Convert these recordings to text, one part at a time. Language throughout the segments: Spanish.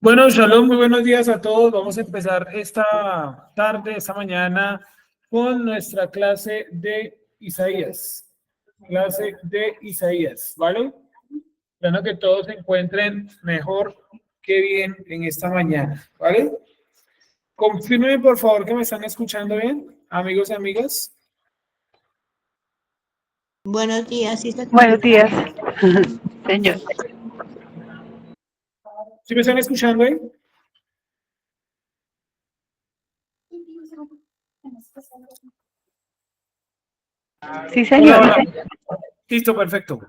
Bueno, Shalom, muy buenos días a todos. Vamos a empezar esta tarde, esta mañana, con nuestra clase de Isaías. Clase de Isaías, ¿vale? Esperando que todos se encuentren mejor que bien en esta mañana, ¿vale? Confírmenme, por favor, que me están escuchando bien, amigos y amigas. Buenos días, sí, Buenos días, señor. ¿Sí me están escuchando ahí? Sí, señor. Hola, hola. Listo, perfecto.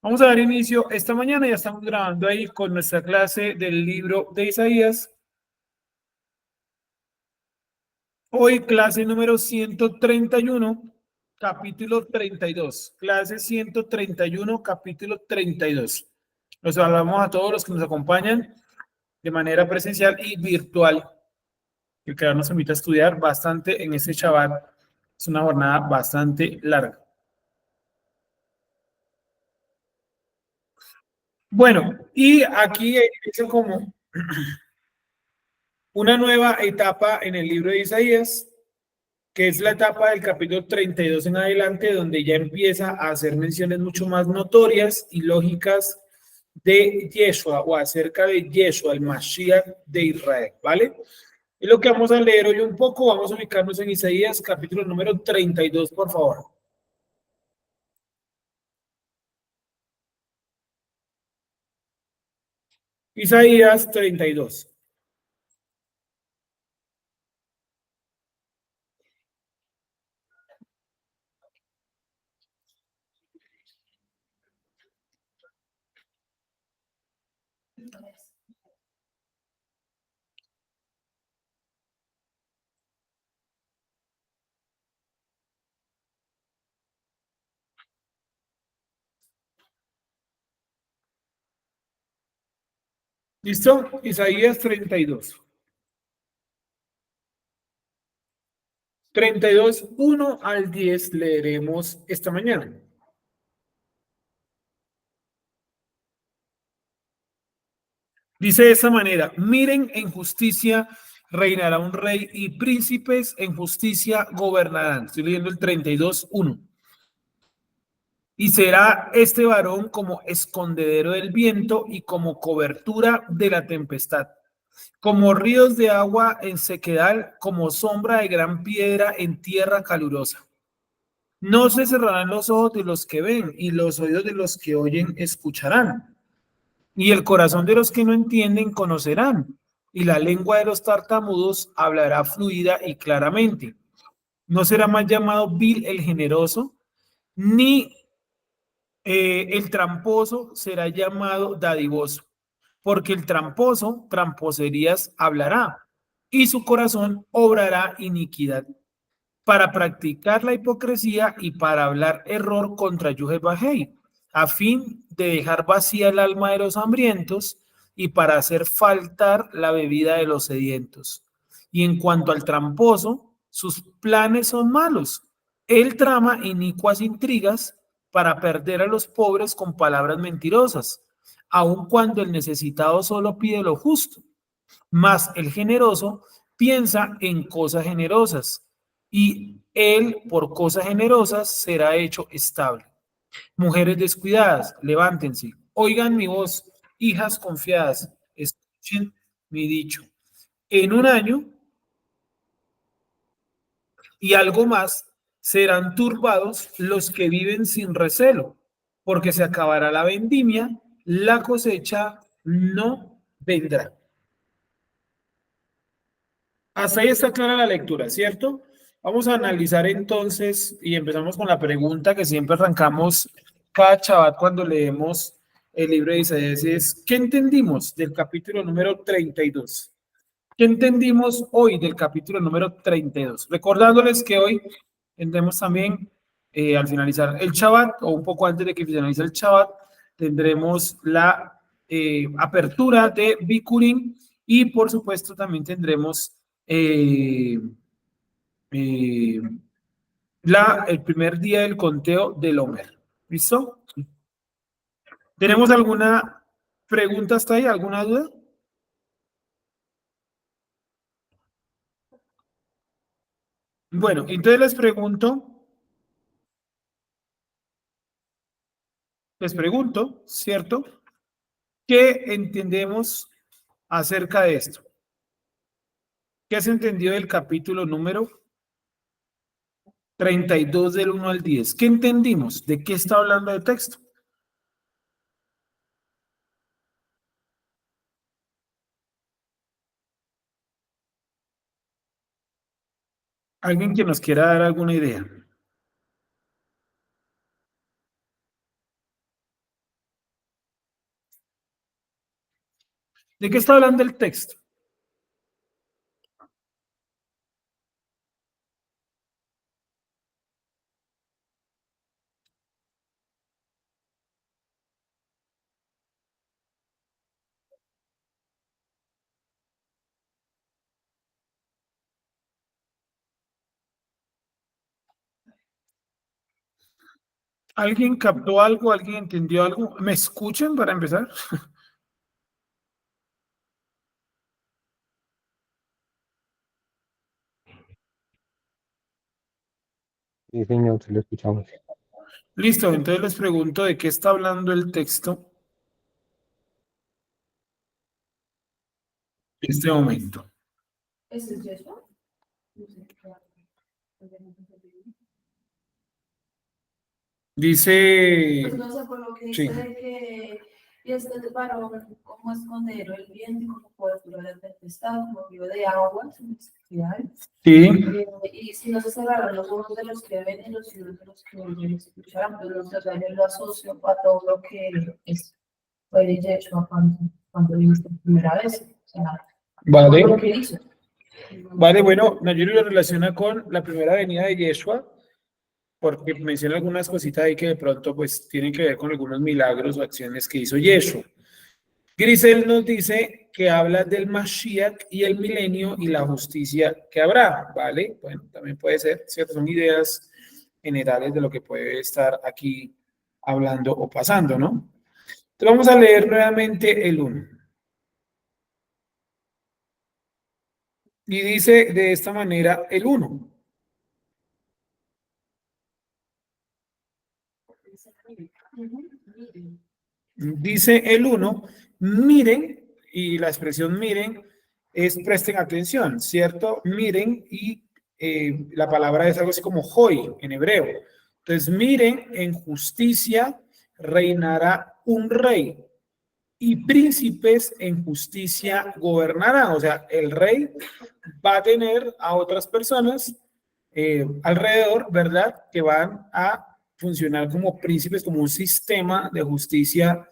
Vamos a dar inicio esta mañana, ya estamos grabando ahí con nuestra clase del libro de Isaías. Hoy clase número 131, capítulo 32. Clase 131, capítulo 32. Los hablamos a todos los que nos acompañan de manera presencial y virtual. El que nos invita a estudiar bastante en este Shabbat. Es una jornada bastante larga. Bueno, y aquí es como una nueva etapa en el libro de Isaías, que es la etapa del capítulo 32 en adelante, donde ya empieza a hacer menciones mucho más notorias y lógicas de Yeshua o acerca de Yeshua, el Mashiach de Israel, ¿vale? Y lo que vamos a leer hoy un poco, vamos a ubicarnos en Isaías, capítulo número 32, por favor. Isaías 32. ¿Listo? Isaías 32. 32, 1 al 10 leeremos esta mañana. Dice de esa manera: miren, en justicia reinará un rey y príncipes en justicia gobernarán. Estoy leyendo el 32, 1. Y será este varón como escondedero del viento y como cobertura de la tempestad, como ríos de agua en sequedal, como sombra de gran piedra en tierra calurosa. No se cerrarán los ojos de los que ven y los oídos de los que oyen escucharán. Y el corazón de los que no entienden conocerán, y la lengua de los tartamudos hablará fluida y claramente. No será más llamado vil el generoso, ni el tramposo será llamado dadivoso, porque el tramposo tramposerías hablará, y su corazón obrará iniquidad, para practicar la hipocresía y para hablar error contra Yuhebahei, a fin de dejar vacía el alma de los hambrientos y para hacer faltar la bebida de los sedientos. Y en cuanto al tramposo, sus planes son malos. Él trama inicuas intrigas para perder a los pobres con palabras mentirosas, aun cuando el necesitado solo pide lo justo. Mas el generoso piensa en cosas generosas y él por cosas generosas será hecho estable. Mujeres descuidadas, levántense, oigan mi voz, hijas confiadas, escuchen mi dicho. En un año y algo más serán turbados los que viven sin recelo, porque se acabará la vendimia, la cosecha no vendrá. Hasta ahí está clara la lectura, ¿cierto? Vamos a analizar entonces y empezamos con la pregunta que siempre arrancamos cada Shabbat cuando leemos el libro de Isaías, es ¿qué entendimos del capítulo número 32? ¿Qué entendimos hoy del capítulo número 32? Recordándoles que hoy tendremos también, al finalizar el Shabbat, o un poco antes de que finalice el Shabbat, tendremos la apertura de Bikurim y por supuesto también tendremos eh, eh, el primer día del conteo del Homer. ¿Listo? ¿Tenemos alguna ¿Pregunta hasta ahí? ¿Alguna duda? Bueno, entonces les pregunto, ¿cierto? ¿Qué entendemos acerca de esto? ¿Qué has entendido del capítulo número 32 del 1 al 10? ¿Qué entendimos? ¿De qué está hablando el texto? ¿Alguien que nos quiera dar alguna idea? ¿De qué está hablando el texto? ¿Alguien captó algo? ¿Alguien entendió algo? ¿Me escuchan para empezar? Sí, señor, sí lo escuchamos. Listo, entonces les pregunto de qué está hablando el texto en este momento. ¿Ese es Yeshua? Dice, Pues no sé por lo que sí, dice de que y este varón como escondero el viento, como cobertura de la tempestad, como río de agua, sin necesidad. sí, Y si no se cerraron los ojos de los que ven y los oídos de los que oyen, escucharán, pues no sé, o sea, yo lo asocio a todo lo que es fue Yeshua cuando viste por primera vez. O sea, vale. lo que hizo. Vale, bueno, Nayuri lo relaciona con la primera venida de Yeshua, porque menciona algunas cositas ahí que de pronto pues tienen que ver con algunos milagros o acciones que hizo Yeshua. Grisel nos dice que habla del Mashiach y el milenio y la justicia que habrá, ¿vale? Bueno, también puede ser, ¿cierto? Son ideas generales de lo que puede estar aquí hablando o pasando, ¿no? Entonces vamos a leer nuevamente el 1. Y dice de esta manera el 1. Dice el 1, miren, y la expresión miren es presten atención, ¿cierto? Miren, y la palabra es algo así como hoy en hebreo. Entonces, miren, en justicia reinará un rey y príncipes en justicia gobernarán. O sea, el rey va a tener a otras personas alrededor, ¿verdad? Que van a funcionar como príncipes, como un sistema de justicia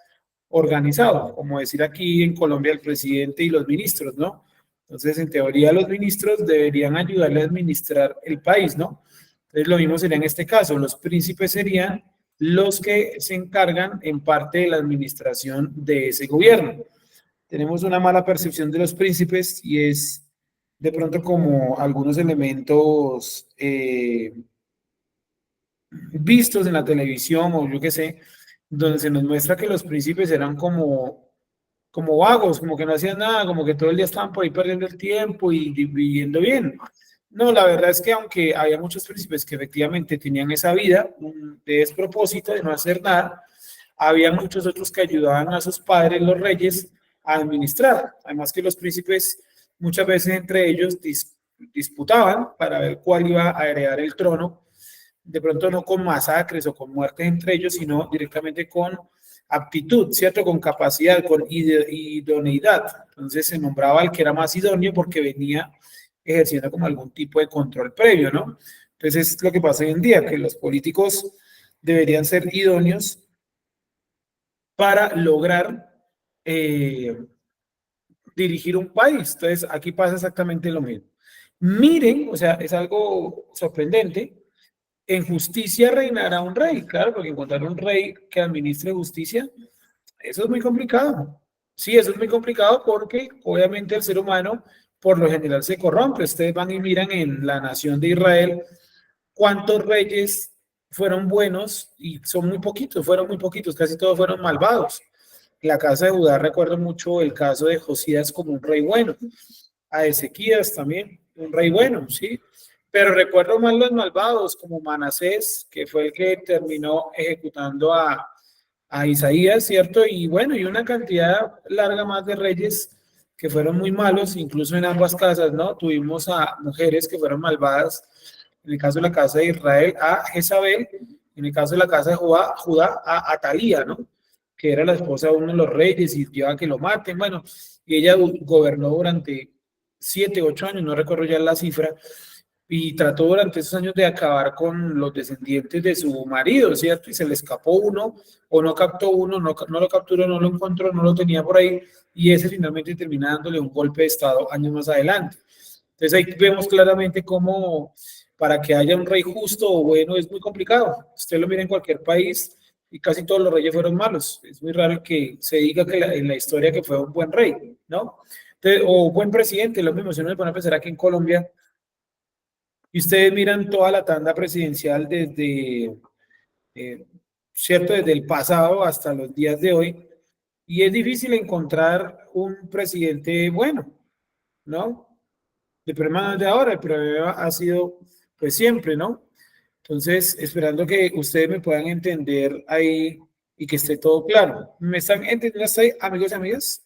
organizado, como decir aquí en Colombia el presidente y los ministros, ¿no? Entonces, en teoría, los ministros deberían ayudarle a administrar el país, ¿no? Entonces, lo mismo sería en este caso, los príncipes serían los que se encargan en parte de la administración de ese gobierno. Tenemos una mala percepción de los príncipes y es de pronto como algunos elementos vistos en la televisión o yo qué sé, donde se nos muestra que los príncipes eran como vagos, como que no hacían nada, como que todo el día estaban por ahí perdiendo el tiempo y viviendo bien. No, la verdad es que aunque había muchos príncipes que efectivamente tenían esa vida de despropósito, de no hacer nada, había muchos otros que ayudaban a sus padres, los reyes, a administrar. Además que los príncipes muchas veces entre ellos disputaban para ver cuál iba a heredar el trono, de pronto no con masacres o con muertes entre ellos, sino directamente con aptitud, ¿cierto? Con capacidad, con idoneidad. Entonces se nombraba al que era más idóneo porque venía ejerciendo como algún tipo de control previo, ¿no? Entonces es lo que pasa hoy en día, que los políticos deberían ser idóneos para lograr dirigir un país. Entonces aquí pasa exactamente lo mismo. Miren, o sea, es algo sorprendente. En justicia reinará un rey, claro, porque encontrar un rey que administre justicia, eso es muy complicado. Sí, eso es muy complicado porque obviamente el ser humano por lo general se corrompe. Ustedes van y miran en la nación de Israel cuántos reyes fueron buenos y son muy poquitos, fueron muy poquitos, casi todos fueron malvados. la casa de Judá recuerdo mucho el caso de Josías como un rey bueno, a Ezequías también, un rey bueno, ¿sí? Pero recuerdo más los malvados como Manasés, que fue el que terminó ejecutando a Isaías, ¿cierto? Y bueno, y una cantidad larga más de reyes que fueron muy malos, incluso en ambas casas, ¿no? Tuvimos a mujeres que fueron malvadas, en el caso de la casa de Israel, a Jezabel, en el caso de la casa de Judá a Atalía, ¿no? Que era la esposa de uno de los reyes y lleva a que lo maten, bueno, y ella gobernó durante 7, 8 años, no recuerdo ya la cifra, y trató durante esos años de acabar con los descendientes de su marido, ¿cierto? Y se le escapó uno, o no captó uno, no lo capturó, no lo encontró, no lo tenía por ahí, y ese finalmente termina dándole un golpe de estado años más adelante. Entonces ahí vemos claramente cómo para que haya un rey justo o bueno es muy complicado. Usted lo mira en cualquier país y casi todos los reyes fueron malos. Es muy raro que se diga que en la historia que fue un buen rey, ¿no? Entonces, o buen presidente, lo mismo, si uno se pone a pensar aquí en Colombia, y ustedes miran toda la tanda presidencial desde, eh, ¿cierto? Desde el pasado hasta los días de hoy, y es difícil encontrar un presidente bueno, ¿no? El problema no es de ahora, el problema ha sido pues siempre, ¿no? Entonces, esperando que ustedes me puedan entender ahí y que esté todo claro. ¿Me están entendiendo hasta ahí, amigos y amigas?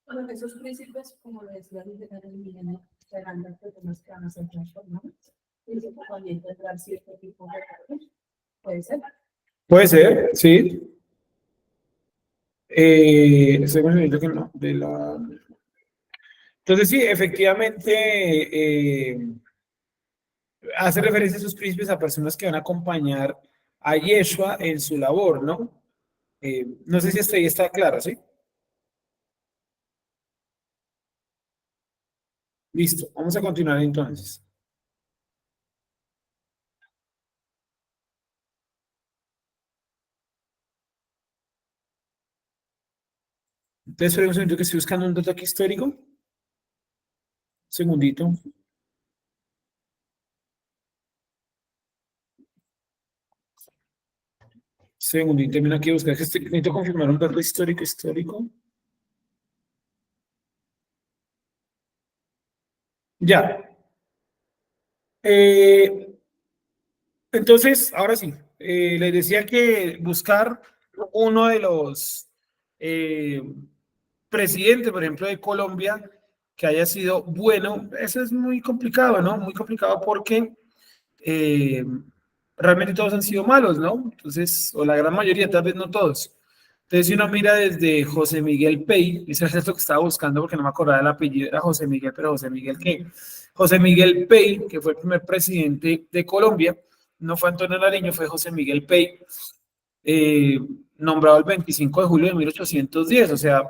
Bueno, esos príncipes, como lo decía el milenio, serán las personas que van a ser transformadas. Y eso también tendrá cierto tipo de cargos. Puede ser. Puede ser, sí. Estoy confundiendo que no, de la... Entonces, sí, efectivamente, hace referencia a esos príncipes a personas que van a acompañar a Yeshua en su labor, ¿no? No sé si hasta ahí está claro, ¿sí? Listo, vamos a continuar entonces. Entonces, espera un segundito que estoy buscando un dato aquí histórico. Segundito. Segundito, termino aquí de buscar. Necesito confirmar un dato histórico. Ya. Eh, entonces, ahora sí, les decía que buscar uno de los eh, presidentes, por ejemplo, de Colombia, que haya sido bueno, eso es muy complicado, ¿no? Muy complicado porque eh, realmente todos han sido malos, ¿no? Entonces, o la gran mayoría, tal vez no todos. Entonces, si uno mira desde José Miguel Pey, eso es esto que estaba buscando porque no me acordaba del apellido, era José Miguel, pero José Miguel ¿qué? José Miguel Pey, que fue el primer presidente de Colombia, no fue Antonio Nariño, fue José Miguel Pey, eh, nombrado el 25 de julio de 1810, o sea,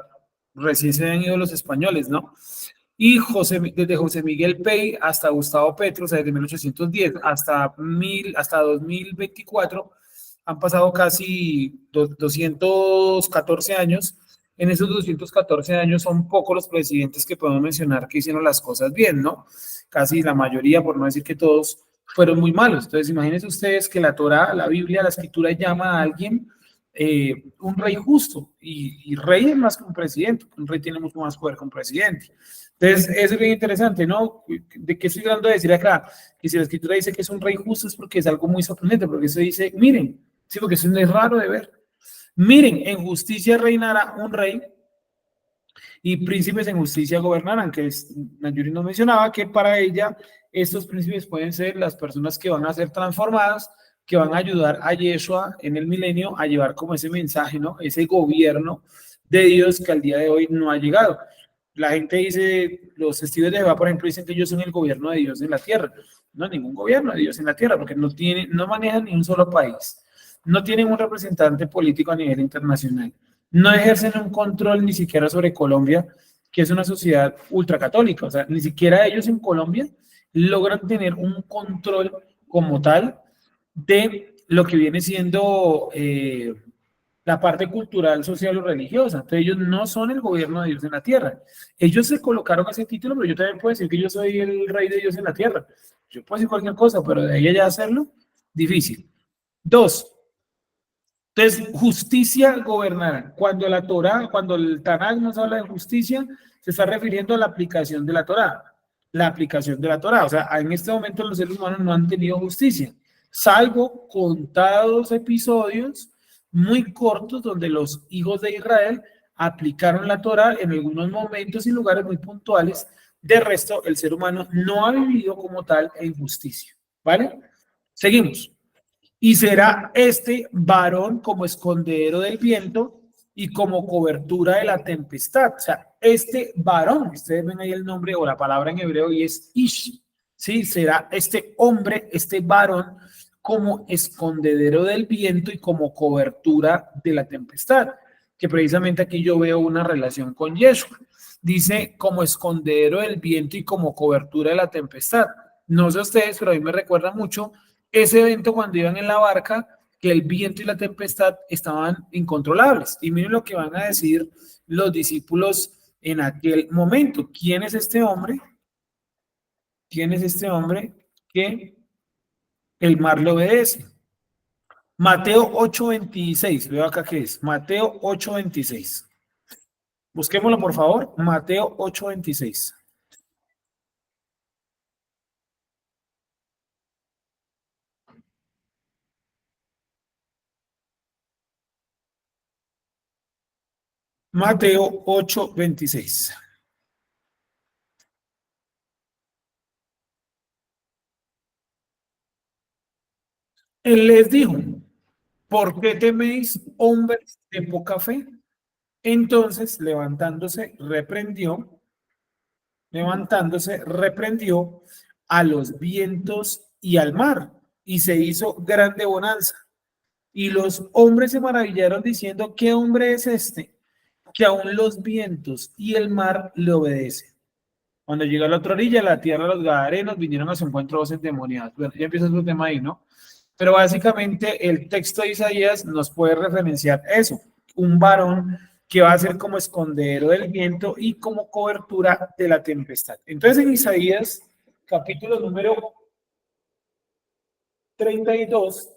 recién se han ido los españoles, ¿no? Y desde José Miguel Pey hasta Gustavo Petro, o sea, desde 1810 hasta 2024, han pasado casi 214 años. En esos 214 años son pocos los presidentes que podemos mencionar que hicieron las cosas bien, ¿no? Casi la mayoría, por no decir que todos, fueron muy malos. Entonces, imagínense ustedes que la Torá, la Biblia, la Escritura llama a alguien un rey justo, y rey es más que un presidente, un rey tiene mucho más poder que un presidente. Entonces, eso es bien interesante, ¿no? ¿De qué estoy tratando de decir acá? Que si la Escritura dice que es un rey justo es porque es algo muy sorprendente, porque eso dice, miren, sí, porque eso es raro de ver. Miren, en justicia reinará un rey y príncipes en justicia gobernarán, que Nayuri nos mencionaba que para ella estos príncipes pueden ser las personas que van a ser transformadas, que van a ayudar a Yeshua en el milenio a llevar como ese mensaje, ¿no? Ese gobierno de Dios que al día de hoy no ha llegado. La gente dice, los testigos de Jehová, por ejemplo, dicen que ellos son el gobierno de Dios en la tierra. No, ningún gobierno de Dios en la tierra, porque no manejan ni un solo país. No tienen un representante político a nivel internacional. No ejercen un control ni siquiera sobre Colombia, que es una sociedad ultracatólica. O sea, ni siquiera ellos en Colombia logran tener un control como tal de lo que viene siendo la parte cultural, social o religiosa. Entonces ellos no son el gobierno de Dios en la tierra. Ellos se colocaron ese título, pero yo también puedo decir que yo soy el rey de Dios en la tierra. Yo puedo decir cualquier cosa, pero de ahí a hacerlo, Difícil. 2. Entonces, justicia gobernará. Cuando la Torá, cuando el Tanaj nos habla de justicia, se está refiriendo a la aplicación de la Torá. La aplicación de la Torá. O sea, en este momento los seres humanos no han tenido justicia, salvo contados episodios muy cortos donde los hijos de Israel aplicaron la Torá en algunos momentos y lugares muy puntuales. De resto, el ser humano no ha vivido como tal en justicia. ¿Vale? Seguimos. Y será este varón como escondedero del viento y como cobertura de la tempestad. O sea, este varón, ustedes ven ahí el nombre o la palabra en hebreo y es Ish, ¿sí? Será este hombre, este varón, como escondedero del viento y como cobertura de la tempestad. Que precisamente aquí yo veo una relación con Yeshua. Dice como escondedero del viento y como cobertura de la tempestad. No sé ustedes, pero a mí me recuerda mucho ese evento cuando iban en la barca, que el viento y la tempestad estaban incontrolables. Y miren lo que van a decir los discípulos en aquel momento. ¿Quién es este hombre? ¿Quién es este hombre que el mar le obedece? Mateo 8:26. Veo acá qué es. Mateo 8:26. Busquémoslo, por favor. Mateo 8:26. Mateo 8:26. Él les dijo, ¿por qué teméis, hombres de poca fe? Entonces, levantándose, reprendió a los vientos y al mar, y se hizo grande bonanza. Y los hombres se maravillaron diciendo, ¿qué hombre es este? Que aún los vientos y el mar le obedecen. Cuando llegó a la otra orilla, la tierra de los Gadarenos vinieron a su encuentro dos endemoniados. Bueno, ya empieza otro tema ahí, ¿no? Pero básicamente el texto de Isaías nos puede referenciar eso, un varón que va a ser como escondedero del viento y como cobertura de la tempestad. Entonces en Isaías, capítulo número 32,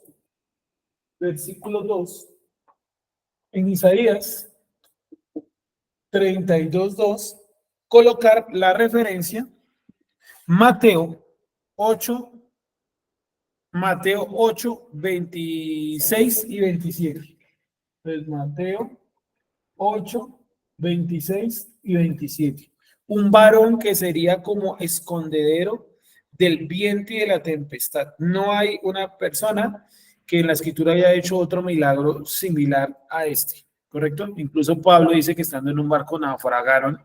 versículo 2, en Isaías 32:2, colocar la referencia Mateo 8, Mateo 8, 26 y 27. Entonces, Mateo 8, 26 y 27. Un varón que sería como escondedero del viento y de la tempestad. No hay una persona que en la escritura haya hecho otro milagro similar a este, ¿correcto? Incluso Pablo dice que estando en un barco naufragaron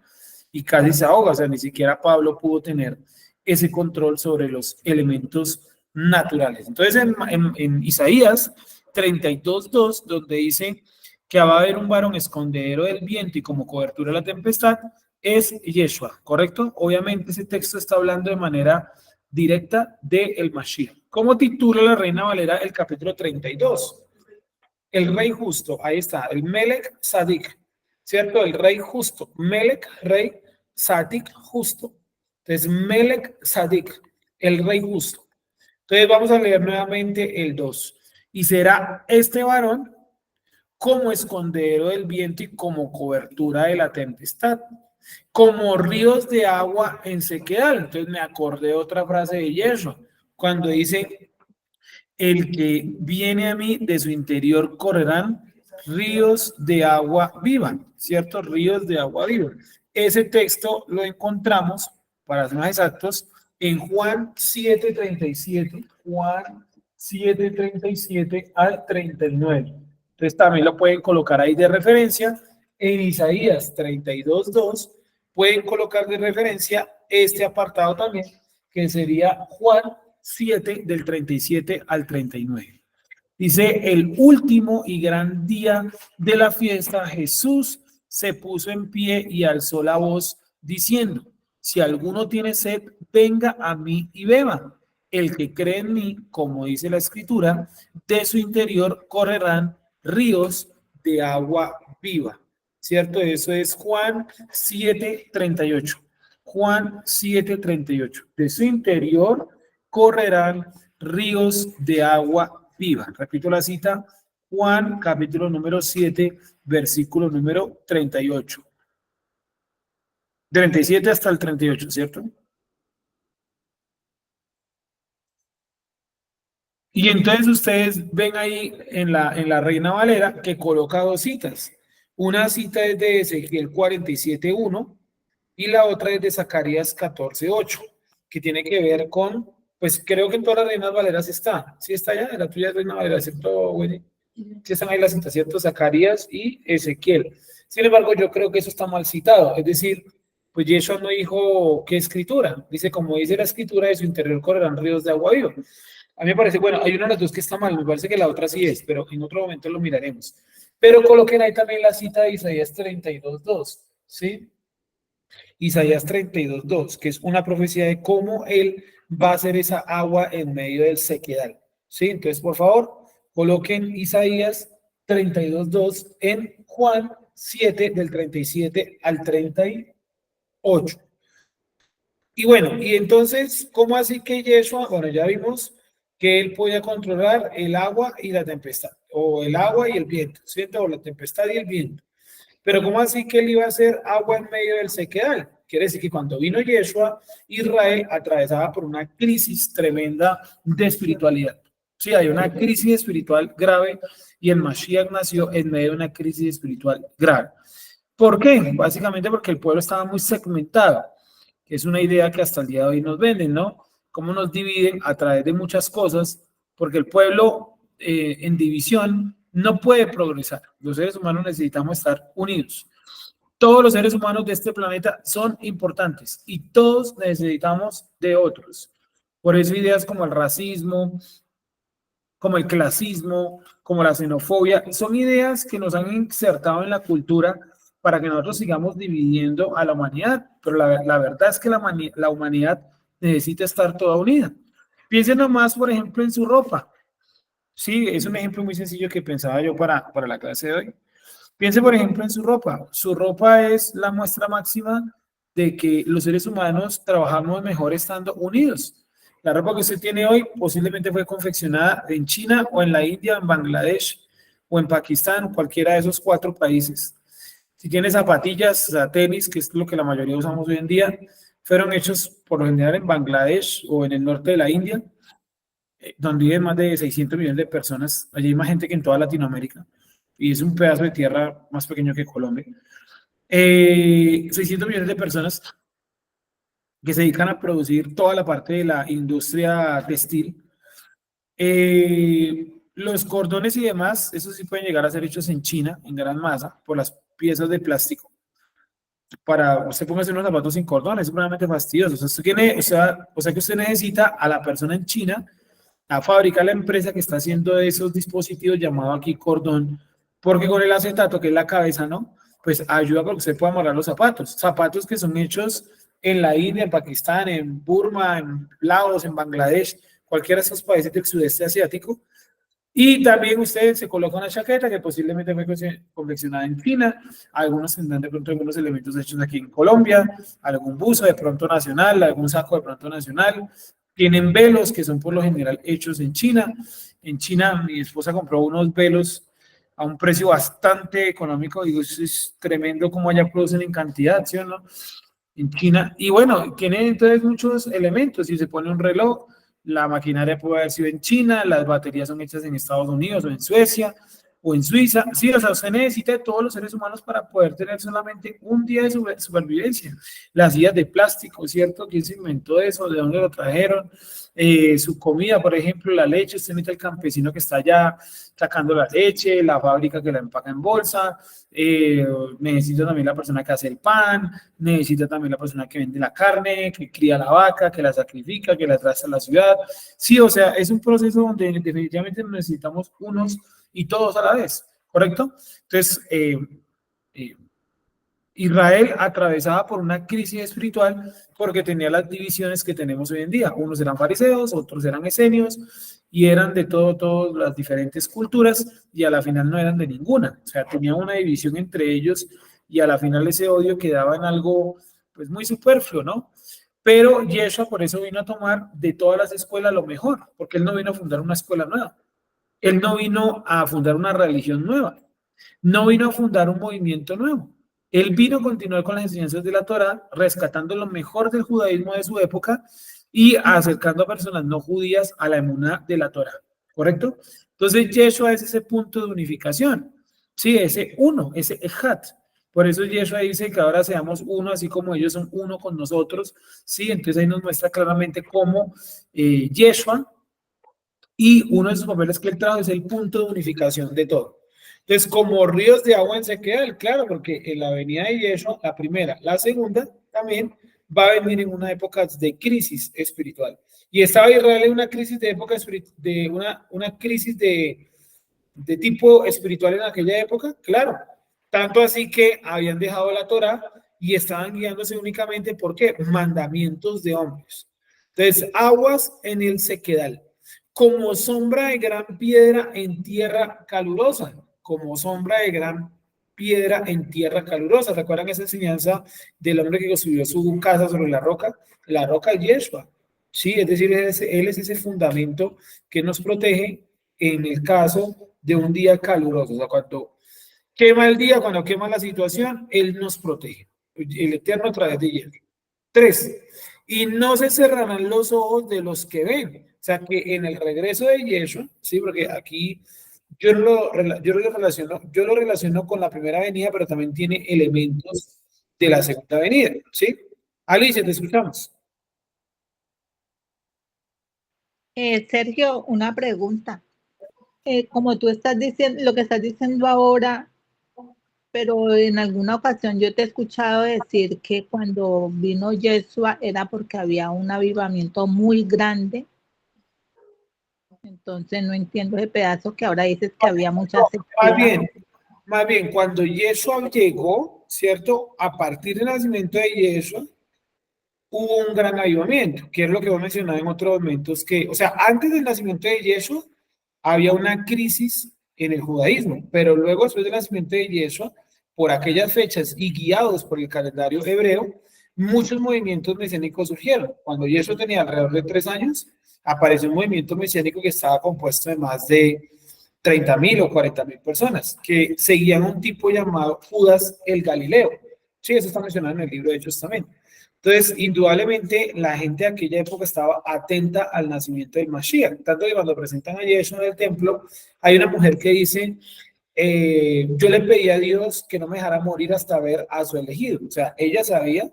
y casi se ahoga, o sea, ni siquiera Pablo pudo tener ese control sobre los elementos naturales. Entonces, en Isaías 32:2, donde dice que va a haber un varón escondedero del viento y como cobertura de la tempestad, es Yeshua, ¿correcto? Obviamente ese texto está hablando de manera directa del Mashiach. ¿Cómo titula la Reina Valera el capítulo 32? El rey justo, ahí está, el Melech Sadik, ¿cierto? El rey justo, Melech, rey, Sadik, justo. Entonces, Melech Sadik, el rey justo. Entonces, vamos a leer nuevamente el 2. Y será este varón como escondedero del viento y como cobertura de la tempestad, como ríos de agua en sequedal. Entonces me acordé de otra frase de Yeshua, cuando dice, el que viene a mí, de su interior correrán ríos de agua viva, ¿cierto? Ríos de agua viva. Ese texto lo encontramos, para ser más exactos, en Juan 7:37, Juan 7:37 al 39. Entonces también lo pueden colocar ahí de referencia. En Isaías 32:2 pueden colocar de referencia este apartado también, que sería Juan 7 del 37 al 39. Dice, el último y gran día de la fiesta, Jesús se puso en pie y alzó la voz diciendo, si alguno tiene sed, venga a mí y beba. El que cree en mí, como dice la escritura, de su interior correrán ríos de agua viva. ¿Cierto? Eso es Juan 7:38. Juan 7:38. De su interior correrán ríos de agua viva. Repito la cita, Juan, capítulo número 7, versículo número 38. 37 hasta el 38, ¿cierto? Y entonces ustedes ven ahí en la Reina Valera que coloca dos citas. Una cita es de Ezequiel 47:1 y la otra es de Zacarías 14:8, que tiene que ver con, pues creo que en todas las Reinas Valeras está. Sí está allá, en la tuya es Reina Valera, ¿cierto, Wendy? Sí están ahí las citas, ¿cierto? Zacarías y Ezequiel. Sin embargo, yo creo que eso está mal citado. Es decir, pues Yeshua no dijo qué escritura. Dice, como dice la escritura, de su interior correrán ríos de agua viva. A mí me parece, bueno, hay una de las dos que está mal, me parece que la otra sí es, pero en otro momento lo miraremos. Pero coloquen ahí también la cita de Isaías 32:2, ¿sí? Isaías 32:2, que es una profecía de cómo él va a hacer esa agua en medio del sequedal, ¿sí? Entonces, por favor, coloquen Isaías 32:2 en Juan 7, del 37 al 38. Y bueno, y entonces, ¿cómo así que Yeshua? Bueno, ya vimos que él podía controlar el agua y la tempestad, o el agua y el viento, ¿cierto? O la tempestad y el viento. Pero ¿cómo así que él iba a hacer agua en medio del sequedal? Quiere decir que cuando vino Yeshua, Israel atravesaba por una crisis tremenda de espiritualidad. Sí, hay una crisis espiritual grave y el Mashiach nació en medio de una crisis espiritual grave. ¿Por qué? Básicamente porque el pueblo estaba muy segmentado, que es una idea que hasta el día de hoy nos venden, ¿no? Cómo nos dividen a través de muchas cosas, porque el pueblo en división no puede progresar. Los seres humanos necesitamos estar unidos. Todos los seres humanos de este planeta son importantes y todos necesitamos de otros. Por eso ideas como el racismo, como el clasismo, como la xenofobia, son ideas que nos han insertado en la cultura para que nosotros sigamos dividiendo a la humanidad, pero la verdad es que la humanidad necesita estar toda unida. Piensen nomás, por ejemplo, en su ropa. Sí, es un ejemplo muy sencillo que pensaba yo para la clase de hoy. Piense, por ejemplo, en su ropa. Su ropa es la muestra máxima de que los seres humanos trabajamos mejor estando unidos. La ropa que usted tiene hoy posiblemente fue confeccionada en China o en la India, en Bangladesh o en Pakistán, cualquiera de esos 4 países. Si tiene zapatillas, tenis, que es lo que la mayoría usamos hoy en día, fueron hechos por lo general en Bangladesh o en el norte de la India, donde viven más de 600 millones de personas. Allí hay más gente que en toda Latinoamérica. Y es un pedazo de tierra más pequeño que Colombia. 600 millones de personas que se dedican a producir toda la parte de la industria textil. Los cordones y demás, eso sí pueden llegar a ser hechos en China, en gran masa, por las piezas de plástico. Para usted póngase unos zapatos sin cordón, es realmente fastidioso. O sea que usted necesita a la persona en China a fabricar la empresa que está haciendo esos dispositivos llamado aquí cordón, porque con el acetato, que es la cabeza, ¿no? Pues ayuda para que usted pueda amarrar los zapatos. Zapatos que son hechos en la India, en Pakistán, en Burma, en Laos, en Bangladesh, cualquiera de esos países del sudeste asiático. Y también usted se coloca una chaqueta que posiblemente fue confeccionada en China, algunos tendrán de pronto algunos elementos hechos aquí en Colombia, algún buzo de pronto nacional, algún saco de pronto nacional. Tienen velos que son por lo general hechos en China. En China mi esposa compró unos velos a un precio bastante económico, digo, es tremendo como allá producen en cantidad, ¿sí o no? En China. Y bueno, tiene entonces muchos elementos, si se pone un reloj, la maquinaria puede haber sido en China, las baterías son hechas en Estados Unidos o en Suecia o en Suiza. Sí, o sea, usted necesita de todos los seres humanos para poder tener solamente un día de supervivencia. Las sillas de plástico, ¿cierto? ¿Quién se inventó eso? ¿De dónde lo trajeron? Su comida, por ejemplo, la leche, usted necesita el campesino que está allá sacando la leche, la fábrica que la empaca en bolsa, necesita también la persona que hace el pan, necesita también la persona que vende la carne, que cría la vaca, que la sacrifica, que la trae a la ciudad. Sí, o sea, es un proceso donde definitivamente necesitamos unos y todos a la vez, ¿correcto? Entonces, Israel atravesaba por una crisis espiritual porque tenía las divisiones que tenemos hoy en día. Unos eran fariseos, otros eran esenios y eran de todas las diferentes culturas y a la final no eran de ninguna. O sea, tenía una división entre ellos y a la final ese odio quedaba en algo pues muy superfluo, ¿no? Pero Yeshua por eso vino a tomar de todas las escuelas lo mejor, porque él no vino a fundar una escuela nueva. Él no vino a fundar una religión nueva. No vino a fundar un movimiento nuevo. Él vino a continuar con las enseñanzas de la Torá, rescatando lo mejor del judaísmo de su época y acercando a personas no judías a la emuná de la Torá. ¿Correcto? Entonces, Yeshua es ese punto de unificación. Sí, ese uno, ese ejat. Por eso Yeshua dice que ahora seamos uno, así como ellos son uno con nosotros. Sí, entonces ahí nos muestra claramente cómo Yeshua y uno de sus papeles que él trajo es el punto de unificación de todo. Entonces, como ríos de agua en sequedal, claro, porque en la venida de Yeshua, la primera, la segunda, también va a venir en una época de crisis espiritual. Y estaba Israel en una crisis de época, de una crisis de tipo espiritual en aquella época, claro. Tanto así que habían dejado la Torá y estaban guiándose únicamente por ¿qué? Mandamientos de hombres. Entonces, aguas en el sequedal, como sombra de gran piedra en tierra calurosa, como sombra de gran piedra en tierra calurosa. ¿Recuerdan esa enseñanza del hombre que construyó su casa sobre la roca? La roca de Yeshua. Sí, es decir, él es ese fundamento que nos protege en el caso de un día caluroso. O sea, cuando quema el día, cuando quema la situación, él nos protege. El Eterno a través de él. 3. Y no se cerrarán los ojos de los que ven. O sea, que en el regreso de Yeshua, sí, porque aquí yo lo relaciono con la primera venida, pero también tiene elementos de la segunda venida, ¿sí? Alicia, te escuchamos. Sergio, una pregunta. Como tú estás diciendo, lo que estás diciendo ahora, pero en alguna ocasión yo te he escuchado decir que cuando vino Yeshua era porque había un avivamiento muy grande. Entonces no entiendo ese pedazo que ahora dices que había mucha sequía. Más bien, cuando Yeshua llegó, ¿cierto? A partir del nacimiento de Yeshua, hubo un gran avivamiento, que es lo que voy a mencionar en otros momentos, que, o sea, antes del nacimiento de Yeshua, había una crisis en el judaísmo, pero luego, después del nacimiento de Yeshua, por aquellas fechas y guiados por el calendario hebreo, muchos movimientos mesiánicos surgieron. Cuando Yeshua tenía alrededor de 3 años, apareció un movimiento mesiánico que estaba compuesto de más de 30.000 o 40.000 personas, que seguían un tipo llamado Judas el Galileo. Sí, eso está mencionado en el libro de Hechos también. Entonces, indudablemente, la gente de aquella época estaba atenta al nacimiento del Mashiach. Tanto que cuando presentan a Yeshua en el templo, hay una mujer que dice, yo le pedí a Dios que no me dejara morir hasta ver a su elegido. O sea, ella sabía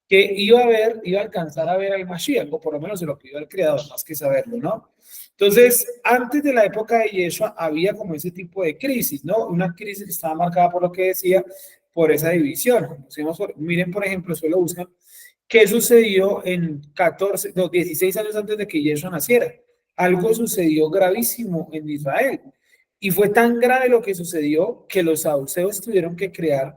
que iba a alcanzar a ver al Mashiach, o por lo menos se lo pidió al Creador, más que saberlo, ¿no? Entonces, antes de la época de Yeshua, había como ese tipo de crisis, ¿no? Una crisis que estaba marcada por lo que decía, por esa división. Miren, por ejemplo, solo buscan, ¿qué sucedió en 16 años antes de que Yeshua naciera? Algo sucedió gravísimo en Israel. Y fue tan grave lo que sucedió que los saduceos tuvieron que crear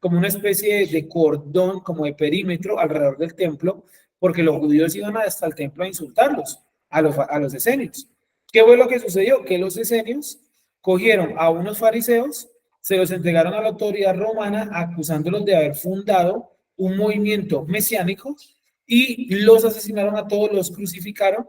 como una especie de cordón, como de perímetro alrededor del templo, porque los judíos iban hasta el templo a insultarlos, a los esenios. ¿Qué fue lo que sucedió? Que los esenios cogieron a unos fariseos, se los entregaron a la autoridad romana acusándolos de haber fundado un movimiento mesiánico y los asesinaron a todos, los crucificaron.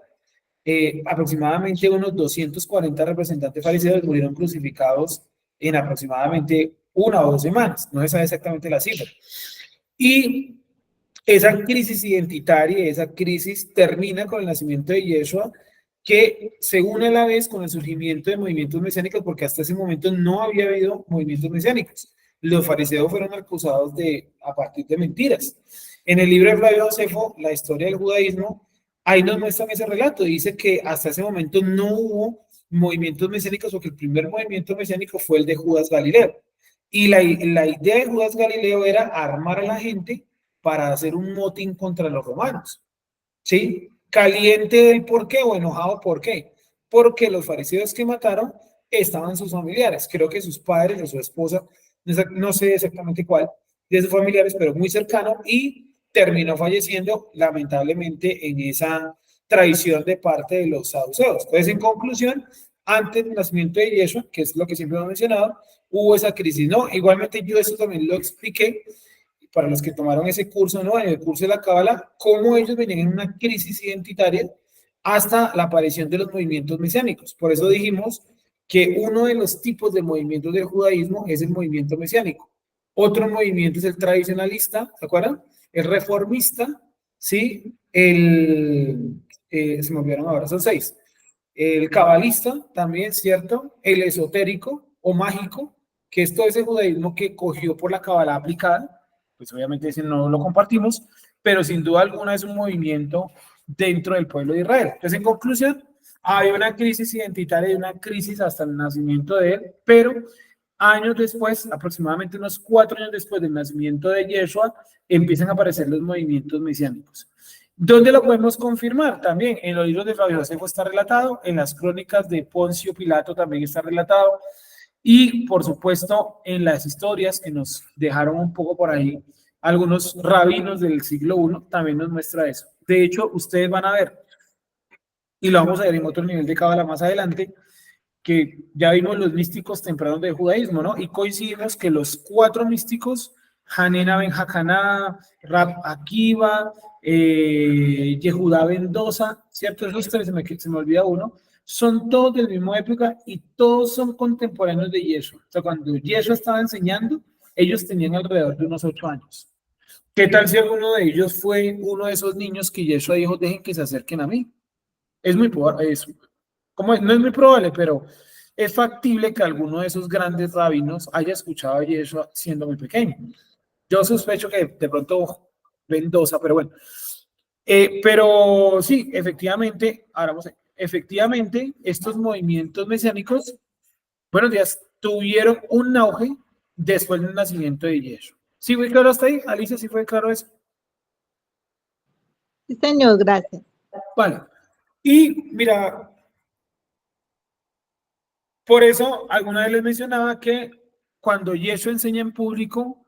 Aproximadamente unos 240 representantes fariseos murieron crucificados en aproximadamente 1 o 2 semanas, no se sabe exactamente la cifra. Y esa crisis identitaria, esa crisis termina con el nacimiento de Yeshua, que se une a la vez con el surgimiento de movimientos mesiánicos, porque hasta ese momento no había habido movimientos mesiánicos. Los fariseos fueron acusados a partir de mentiras. En el libro de Flavio Josefo, la historia del judaísmo, ahí nos muestran ese relato. Dice que hasta ese momento no hubo movimientos mesiánicos, porque el primer movimiento mesiánico fue el de Judas Galileo. Y la idea de Judas Galileo era armar a la gente para hacer un motín contra los romanos. ¿Sí? Caliente del por qué o enojado por qué. Porque los fariseos que mataron estaban sus familiares. Creo que sus padres o su esposa, no sé exactamente cuál de sus familiares, pero muy cercano, y terminó falleciendo lamentablemente en esa traición de parte de los saduceos. Entonces, en conclusión, antes del nacimiento de Yeshua, que es lo que siempre hemos mencionado, hubo esa crisis, ¿no? Igualmente yo eso también lo expliqué, para los que tomaron ese curso, ¿no? En el curso de la Cábala, cómo ellos venían en una crisis identitaria hasta la aparición de los movimientos mesiánicos. Por eso dijimos que uno de los tipos de movimientos del judaísmo es el movimiento mesiánico. Otro movimiento es el tradicionalista, ¿se acuerdan? El reformista, ¿sí? Se me olvidaron ahora, son 6. El cabalista también, ¿cierto? El esotérico o mágico, que es todo ese judaísmo que cogió por la Cábala aplicada, pues obviamente ese no lo compartimos, pero sin duda alguna es un movimiento dentro del pueblo de Israel. Entonces, en conclusión, hay una crisis identitaria y una crisis hasta el nacimiento de él, pero años después, aproximadamente unos 4 años después del nacimiento de Yeshua, empiezan a aparecer los movimientos mesiánicos. ¿Dónde lo podemos confirmar? También en los libros de Flavio Josefo está relatado, en las crónicas de Poncio Pilato también está relatado, y por supuesto en las historias que nos dejaron un poco por ahí algunos rabinos del siglo I también nos muestra eso. De hecho, ustedes van a ver, y lo vamos a ver en otro nivel de cábala más adelante, que ya vimos los místicos tempranos del judaísmo, ¿no? Y coincidimos que los 4 místicos, Hanena ben Hacaná, Rab Akiva, Yehudá ben Dosa, ¿cierto? Esos 3, se me olvida uno, son todos de la misma época y todos son contemporáneos de Yeshua. O sea, cuando Yeshua estaba enseñando, ellos tenían alrededor de unos 8 años. ¿Qué tal si alguno de ellos fue uno de esos niños que Yeshua dijo, dejen que se acerquen a mí? Es muy probable, no es muy probable, pero es factible que alguno de esos grandes rabinos haya escuchado a Yeshua siendo muy pequeño. Yo sospecho que de pronto Mendoza, pero bueno. Pero sí, efectivamente, ahora vamos a ver, efectivamente, estos movimientos mesiánicos, buenos días, tuvieron un auge después del nacimiento de Yeshua. ¿Sí fue claro hasta ahí? Alicia, ¿sí fue claro eso? Sí, señor, gracias. Vale. Y mira, por eso alguna vez les mencionaba que cuando Yeshua enseña en público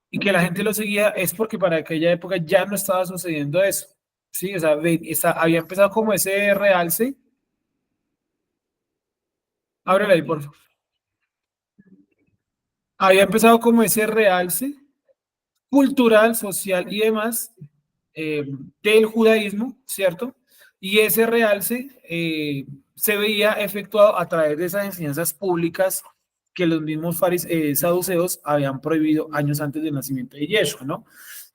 y que la gente lo seguía, es porque para aquella época ya no estaba sucediendo eso. Sí, o sea, había empezado como ese realce. Ábrela ahí, por favor. Había empezado como ese realce cultural, social y demás del judaísmo, ¿cierto? Y ese realce se veía efectuado a través de esas enseñanzas públicas que los mismos saduceos habían prohibido años antes del nacimiento de Yeshua, ¿no?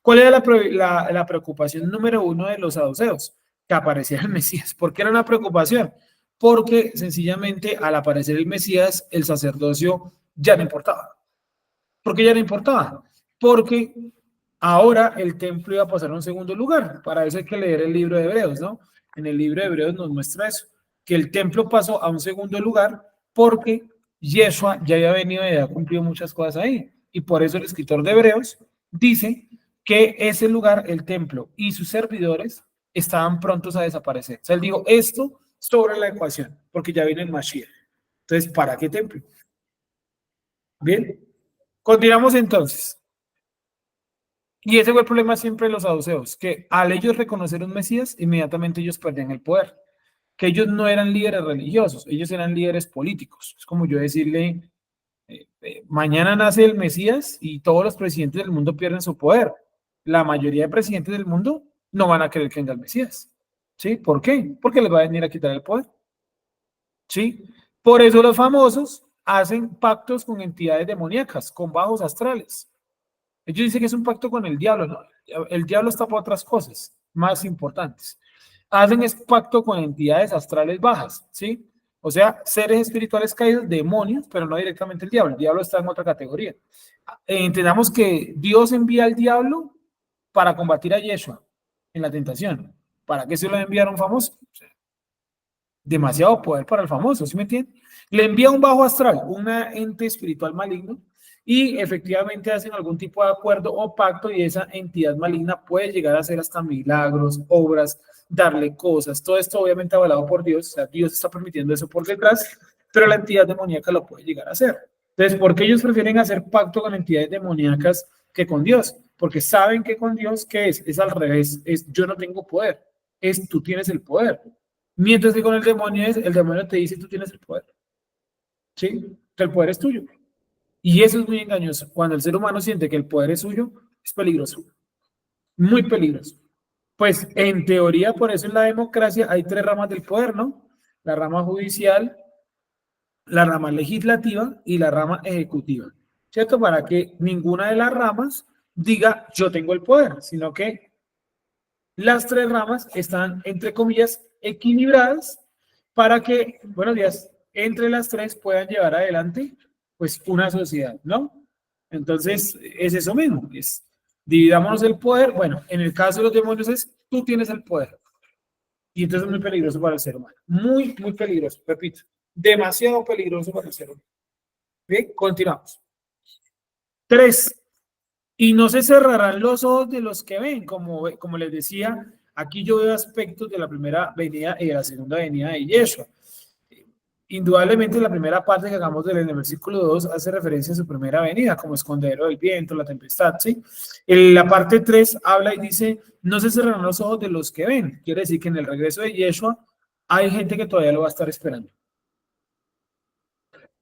¿Cuál era la preocupación número 1 de los saduceos? Que apareciera el Mesías. ¿Por qué era una preocupación? Porque sencillamente al aparecer el Mesías, el sacerdocio ya no importaba. ¿Por qué ya no importaba? Porque ahora el templo iba a pasar a un segundo lugar. Para eso hay que leer el libro de Hebreos, ¿no? En el libro de Hebreos nos muestra eso, que el templo pasó a un segundo lugar porque Yeshua ya había venido y había cumplido muchas cosas ahí. Y por eso el escritor de Hebreos dice que ese lugar, el templo y sus servidores estaban prontos a desaparecer. O sea, él dijo esto sobre la ecuación, porque ya viene el Mashiach. Entonces, ¿para qué templo? Bien, continuamos entonces. Y ese fue el problema siempre de los saduceos, que al ellos reconocer un Mesías, inmediatamente ellos perdían el poder, que ellos no eran líderes religiosos, ellos eran líderes políticos. Es como yo decirle, mañana nace el Mesías y todos los presidentes del mundo pierden su poder. La mayoría de presidentes del mundo no van a querer que venga el Mesías. ¿Sí? ¿Por qué? Porque les va a venir a quitar el poder. ¿Sí? Por eso los famosos hacen pactos con entidades demoníacas, con bajos astrales. Ellos dicen que es un pacto con el diablo, ¿no? El diablo está por otras cosas más importantes. Hacen es pacto con entidades astrales bajas, ¿sí? O sea, seres espirituales caídos, demonios, pero no directamente el diablo está en otra categoría. Entendamos que Dios envía al diablo para combatir a Yeshua en la tentación. ¿Para qué se lo enviaron famoso? O sea, demasiado poder para el famoso, ¿sí me entienden? Le envía un bajo astral, un ente espiritual maligno, y efectivamente hacen algún tipo de acuerdo o pacto y esa entidad maligna puede llegar a hacer hasta milagros, obras, darle cosas, todo esto obviamente avalado por Dios, o sea, Dios está permitiendo eso por detrás, pero la entidad demoníaca lo puede llegar a hacer. Entonces, ¿por qué ellos prefieren hacer pacto con entidades demoníacas que con Dios? Porque saben que con Dios, ¿qué es? Es al revés, es yo no tengo poder, es tú tienes el poder. Mientras que con el demonio te dice tú tienes el poder. ¿Sí? Que el poder es tuyo. Y eso es muy engañoso. Cuando el ser humano siente que el poder es suyo, Es peligroso, muy peligroso. Pues en teoría, por eso en la democracia hay tres ramas del poder, ¿no? La rama judicial, la rama legislativa y la rama ejecutiva, ¿cierto? Para que ninguna de las ramas diga yo tengo el poder, sino que las tres ramas están, entre comillas, equilibradas para que, buenos días, entre las tres puedan llevar adelante, pues, una sociedad, ¿no? Entonces, es eso mismo, es dividámonos el poder. Bueno, en el caso de los demonios es, tú tienes el poder. Y entonces es muy peligroso para el ser humano. Muy, muy peligroso, repito. Demasiado peligroso para el ser humano. Bien, continuamos. 3. Y no se cerrarán los ojos de los que ven, como les decía, aquí yo veo aspectos de la primera venida y de la segunda venida de Yeshua. Indudablemente la primera parte que hagamos en el versículo 2 hace referencia a su primera venida, como escondedero del viento, la tempestad, ¿sí? En la parte 3 habla y dice, no se cerrarán los ojos de los que ven. Quiere decir que en el regreso de Yeshua hay gente que todavía lo va a estar esperando.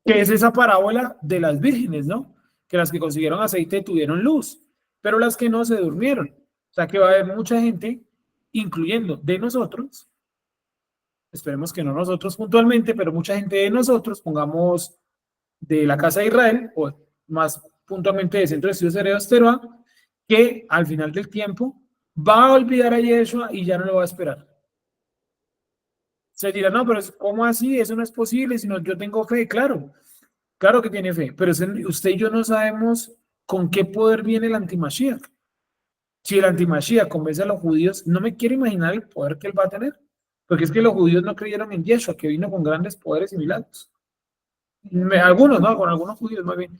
Que es esa parábola de las vírgenes, ¿no? Que las que consiguieron aceite tuvieron luz, pero las que no se durmieron. O sea que va a haber mucha gente, incluyendo de nosotros, esperemos que no nosotros puntualmente, pero mucha gente de nosotros, pongamos de la casa de Israel, o más puntualmente de Centro de Estudios Hebreos Teruá, que al final del tiempo va a olvidar a Yeshua y ya no lo va a esperar. Se dirá, no, pero ¿cómo así? Eso no es posible, sino yo tengo fe, claro. Claro que tiene fe, pero usted y yo no sabemos con qué poder viene el antimashiach. Si el antimashiach convence a los judíos, no me quiero imaginar el poder que él va a tener, porque es que los judíos no creyeron en Yeshua, que vino con grandes poderes y milagros. Algunos, ¿no? Con algunos judíos, más bien.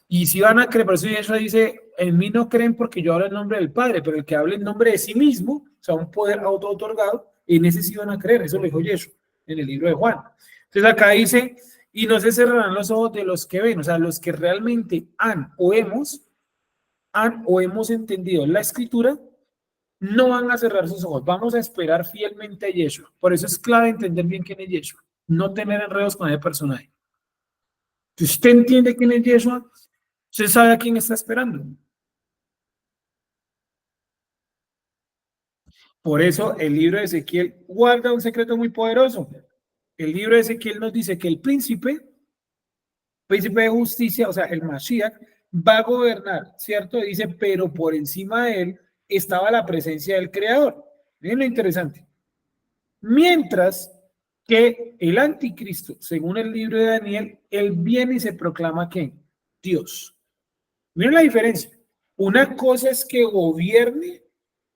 Y si van a creer, por eso Yeshua dice, en mí no creen porque yo hablo en nombre del Padre, pero el que hable en nombre de sí mismo, o sea, un poder auto-otorgado, en ese sí van a creer. Eso lo dijo Yeshua en el libro de Juan. Entonces acá dice, y no se cerrarán los ojos de los que ven, o sea, los que realmente han o hemos entendido la escritura, no van a cerrar sus ojos, vamos a esperar fielmente a Yeshua. Por eso es clave entender bien quién es Yeshua, no tener enredos con ese personaje. Si usted entiende quién es Yeshua, usted sabe a quién está esperando. Por eso el libro de Ezequiel guarda un secreto muy poderoso. El libro de Ezequiel nos dice que el príncipe de justicia, o sea, el Mashiach, va a gobernar, ¿cierto? Dice, pero por encima de él estaba la presencia del Creador. Miren lo interesante. Mientras que el anticristo, según el libro de Daniel, él viene y se proclama ¿qué? Dios. Miren la diferencia. Una cosa es que gobierne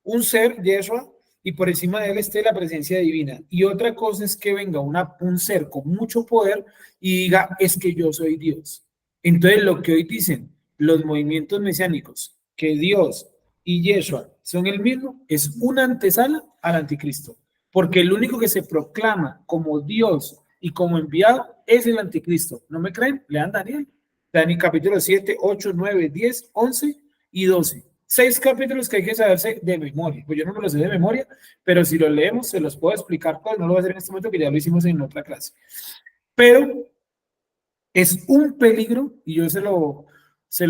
un ser, Yeshua, y por encima de él esté la presencia divina. Y otra cosa es que venga un ser con mucho poder y diga, es que yo soy Dios. Entonces, lo que hoy dicen los movimientos mesiánicos, que Dios y Yeshua son el mismo, es una antesala al anticristo. Porque el único que se proclama como Dios y como enviado es el anticristo. ¿No me creen? Lean Daniel. Daniel capítulo 7, 8, 9, 10, 11 y 12. 6 capítulos que hay que saberse de memoria. Pues yo no me los sé de memoria, pero si los leemos se los puedo explicar, pues no lo voy a hacer en este momento que ya lo hicimos en otra clase. Pero es un peligro, y yo se lo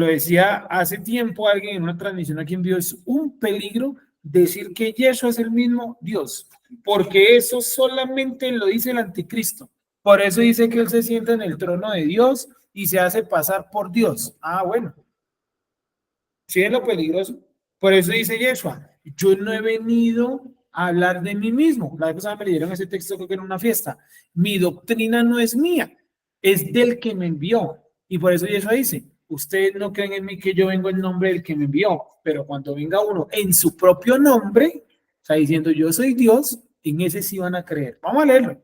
decía hace tiempo a alguien en una transmisión aquí en vivo, es un peligro decir que Yeshua es el mismo Dios, porque eso solamente lo dice el anticristo. Por eso dice que él se sienta en el trono de Dios y se hace pasar por Dios. Ah, bueno. ¿Sí es lo peligroso? Por eso dice Yeshua, yo no he venido a hablar de mí mismo. La vez pasada me leyeron ese texto, creo que en una fiesta. Mi doctrina no es mía, es del que me envió. Y por eso Yeshua dice, ustedes no creen en mí que yo vengo en nombre del que me envió, pero cuando venga uno en su propio nombre, está diciendo yo soy Dios, en ese sí van a creer. Vamos a leerlo,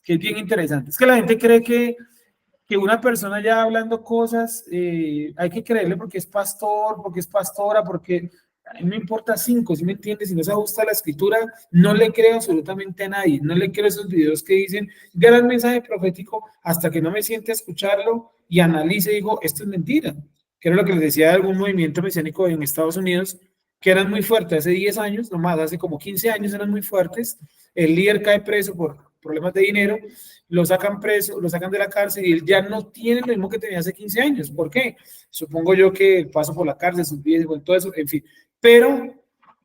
que es bien interesante. Es que la gente cree que una persona ya hablando cosas, hay que creerle porque es pastor, porque es pastora, porque a mí me importa 5, ¿sí me entiendes? Si no se ajusta a la escritura, no le creo absolutamente a nadie, no le creo esos videos que dicen gran mensaje profético hasta que no me siente a escucharlo y analice y digo, esto es mentira. Que era lo que les decía de algún movimiento mesiánico en Estados Unidos, que eran muy fuertes hace 10 años, nomás hace como 15 años eran muy fuertes. El líder cae preso por problemas de dinero, lo sacan preso, lo sacan de la cárcel y él ya no tiene lo mismo que tenía hace 15 años. ¿Por qué? Supongo yo que el paso por la cárcel, sus vidas, bueno, todo eso, en fin. Pero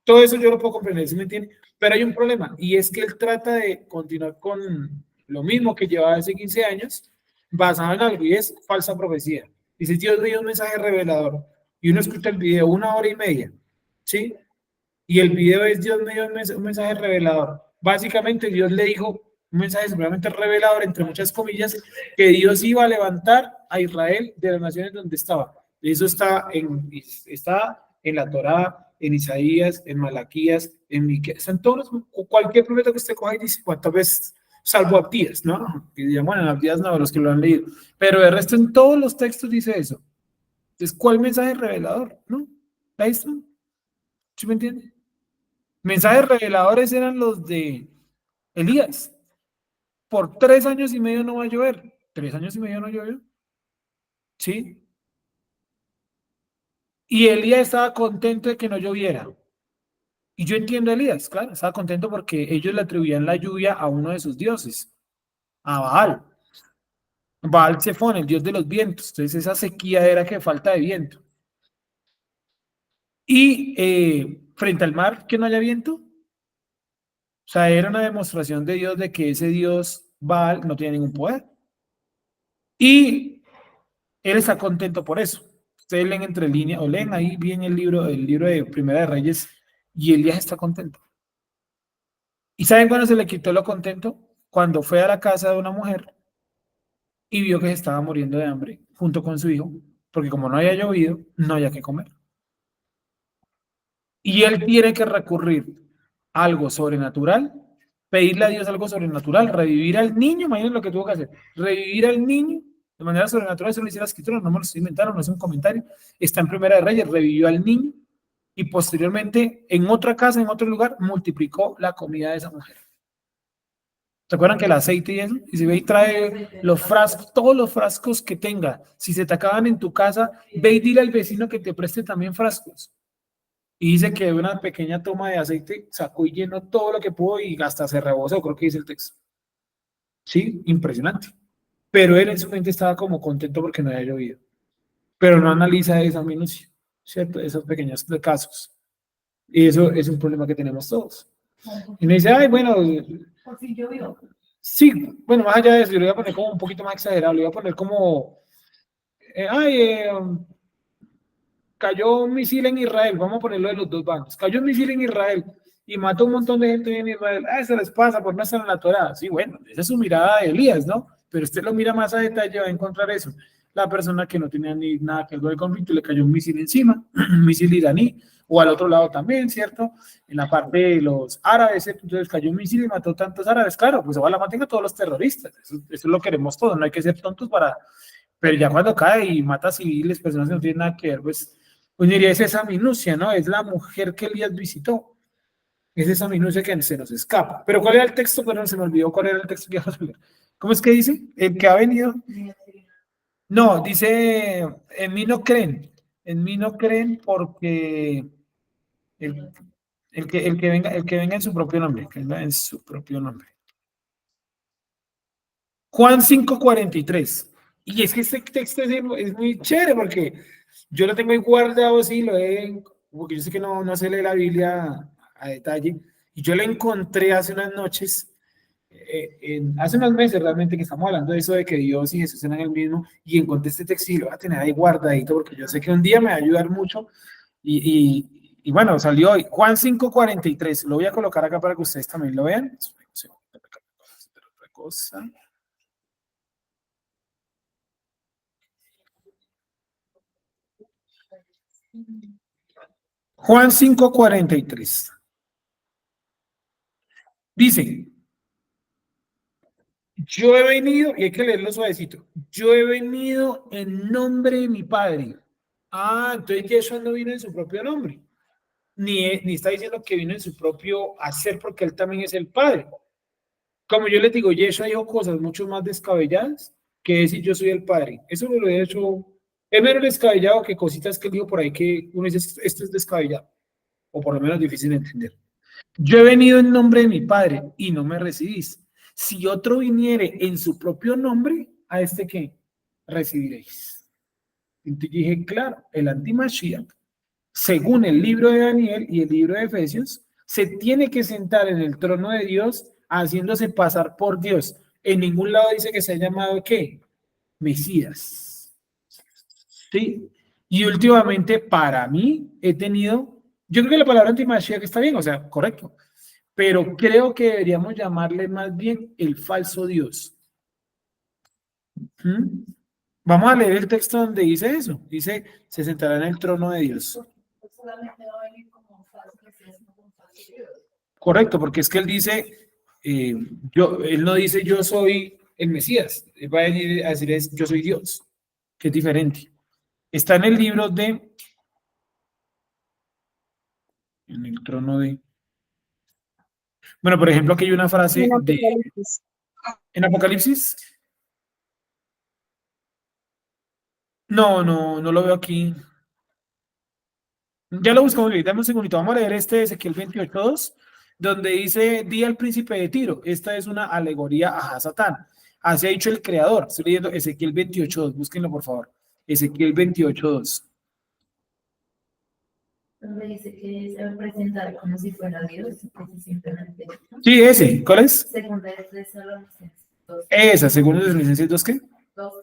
todo eso yo lo puedo comprender, ¿sí me entiende? Pero hay un problema y es que él trata de continuar con lo mismo que llevaba hace 15 años, basado en algo y es falsa profecía. Dice, Dios dio un mensaje revelador y uno escucha el video 1 hora y media, ¿sí? Y el video es Dios me dio un mensaje revelador. Básicamente Dios le dijo un mensaje seguramente revelador, entre muchas comillas, que Dios iba a levantar a Israel de las naciones donde estaba. Eso está en la Torá, en Isaías, en Malaquías, en Miqueas, están todos, cualquier profeta que usted coja y dice cuántas veces, salvo Abdías, ¿no? Y digan, bueno, Abdías no, los que lo han leído, pero el resto en todos los textos dice eso. Entonces, ¿cuál mensaje revelador? ¿No? Ahí está. ¿Sí me entiende? Mensajes reveladores eran los de Elías. Por 3 años y medio no va a llover. 3 años y medio no llovió. ¿Sí? Y Elías estaba contento de que no lloviera. Y yo entiendo a Elías, claro, estaba contento porque ellos le atribuían la lluvia a uno de sus dioses, a Baal. Baal Zephón, el dios de los vientos. Entonces esa sequía era que falta de viento. Y frente al mar, que no haya viento. O sea, era una demostración de Dios de que ese dios Baal no tiene ningún poder. Y él está contento por eso. Ustedes leen entre líneas o leen ahí bien el libro de Primera de Reyes y Elías está contento. ¿Y saben cuándo se le quitó lo contento? Cuando fue a la casa de una mujer y vio que se estaba muriendo de hambre junto con su hijo, porque como no había llovido, no había que comer. Y él tiene que recurrir a algo sobrenatural, pedirle a Dios algo sobrenatural, revivir al niño, imagínense lo que tuvo que hacer, revivir al niño de manera sobrenatural, eso lo dice la escritura, no me lo estoy inventando, no es un comentario, está en Primera de Reyes, revivió al niño y posteriormente en otra casa, en otro lugar, multiplicó la comida de esa mujer. ¿Se acuerdan que el aceite y eso? Y si ve y trae los frascos, todos los frascos que tenga, si se te acaban en tu casa, ve y dile al vecino que te preste también frascos. Y dice que de una pequeña toma de aceite sacó y llenó todo lo que pudo y hasta se rebosó, creo que dice el texto. Sí, impresionante. Pero él en su mente estaba como contento porque no había llovido. Pero no analiza esa minucia, ¿cierto? Esos pequeños casos. Y eso es un problema que tenemos todos. Y me dice, ay, bueno, Por fin llovió. sí, bueno, más allá de eso, yo lo voy a poner como un poquito más exagerado, lo voy a poner como, cayó un misil en Israel, vamos a ponerlo de los dos bandos, cayó un misil en Israel y mató un montón de gente en Israel, eso les pasa por no estar en la Torá. Sí, bueno, esa es su mirada de Elías, ¿no? Pero usted lo mira más a detalle, va a encontrar eso. La persona que no tenía ni nada que ver con el conflicto, le cayó un misil encima, un misil iraní, o al otro lado también, ¿cierto? En la parte de los árabes, entonces cayó un misil y mató tantos árabes, claro, pues ojalá mantenga a todos los terroristas, eso lo queremos todos, no hay que ser tontos para, pero ya cuando cae y mata a civiles, personas que no tienen nada que ver, pues diría, es esa minucia, ¿no? Es la mujer que Elías visitó, es esa minucia que se nos escapa. Pero ¿cuál era el texto? Perdón, se me olvidó cuál era el texto que íbamos a leer. ¿Cómo es que dice? El que ha venido. No, dice, en mí no creen porque el que venga en su propio nombre, que venga en su propio nombre. Juan 5:43. Y es que este texto es muy chévere porque yo lo tengo ahí guardado así, porque yo sé que no se lee la Biblia a detalle. Y yo lo encontré hace unas noches, hace unos meses realmente, que estamos hablando de eso de que Dios y Jesús eran el mismo. Y encontré este texto y lo voy a tener ahí guardadito porque yo sé que un día me va a ayudar mucho. Y bueno, salió hoy. Juan 5:43. Lo voy a colocar acá para que ustedes también lo vean. Otra cosa. Juan 5:43. Dice, yo he venido, y hay que leerlo suavecito, yo he venido en nombre de mi Padre. Ah, entonces Jesús no vino en su propio nombre, ni está diciendo que vino en su propio hacer, porque él también es el Padre. Como yo les digo, Jesús dijo cosas mucho más descabelladas que decir yo soy el Padre. Eso lo he hecho, es menos descabellado que cositas que él dijo por ahí que uno dice, esto es descabellado, o por lo menos difícil de entender. Yo he venido en nombre de mi Padre y no me recibís. Si otro viniere en su propio nombre, ¿a este qué? Recibiréis. Entonces dije, claro, el antimashiach, según el libro de Daniel y el libro de Efesios, se tiene que sentar en el trono de Dios haciéndose pasar por Dios. En ningún lado dice que se ha llamado ¿qué? Mesías. ¿Sí? Y últimamente, para mí, he tenido, yo creo que la palabra antimashiach está bien, o sea, correcto, pero creo que deberíamos llamarle más bien el falso Dios. ¿Mm? Vamos a leer el texto donde dice eso. Dice, se sentará en el trono de Dios. Solamente va a venir como un falso Mesías, no como un falso Dios. Correcto, porque es que él dice, él no dice yo soy el Mesías, él va a venir a decir yo soy Dios, que es diferente. Está en el libro en el trono de, bueno, por ejemplo, aquí hay una frase en Apocalipsis. No lo veo aquí. Ya lo buscamos, dame un segundito, vamos a leer este de Ezequiel 28:2, donde dice, di al príncipe de Tiro. Esta es una alegoría a Hasatán. Así ha dicho el creador. Estoy leyendo Ezequiel 28:2, búsquenlo por favor. Ezequiel 28:2. Donde dice que se va a presentar como si fuera Dios, que simplemente. Sí, ese, ¿cuál es? Segunda de Tesalonicenses 2. Esa, segunda de Tesalonicenses 2, ¿qué? 2.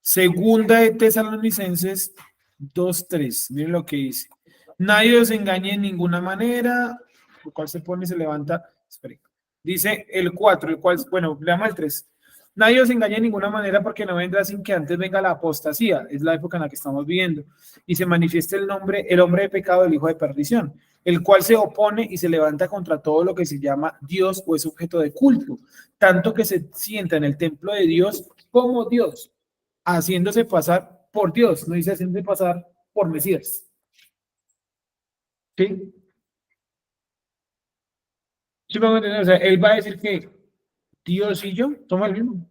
Segunda de Tesalonicenses 2:3. Miren lo que dice. Nadie os engañe en ninguna manera, el cual se pone y se levanta. Esperen. Dice el 4, el cual, bueno, leamos el 3. Nadie os engañe de ninguna manera porque no vendrá sin que antes venga la apostasía. Es la época en la que estamos viviendo. Y se manifieste el hombre de pecado, el hijo de perdición, el cual se opone y se levanta contra todo lo que se llama Dios o es objeto de culto, tanto que se sienta en el templo de Dios como Dios, haciéndose pasar por Dios, no dice haciéndose pasar por Mesías. ¿Sí? ¿Sí me van a entender? O sea, él va a decir que Dios y yo somos el mismo.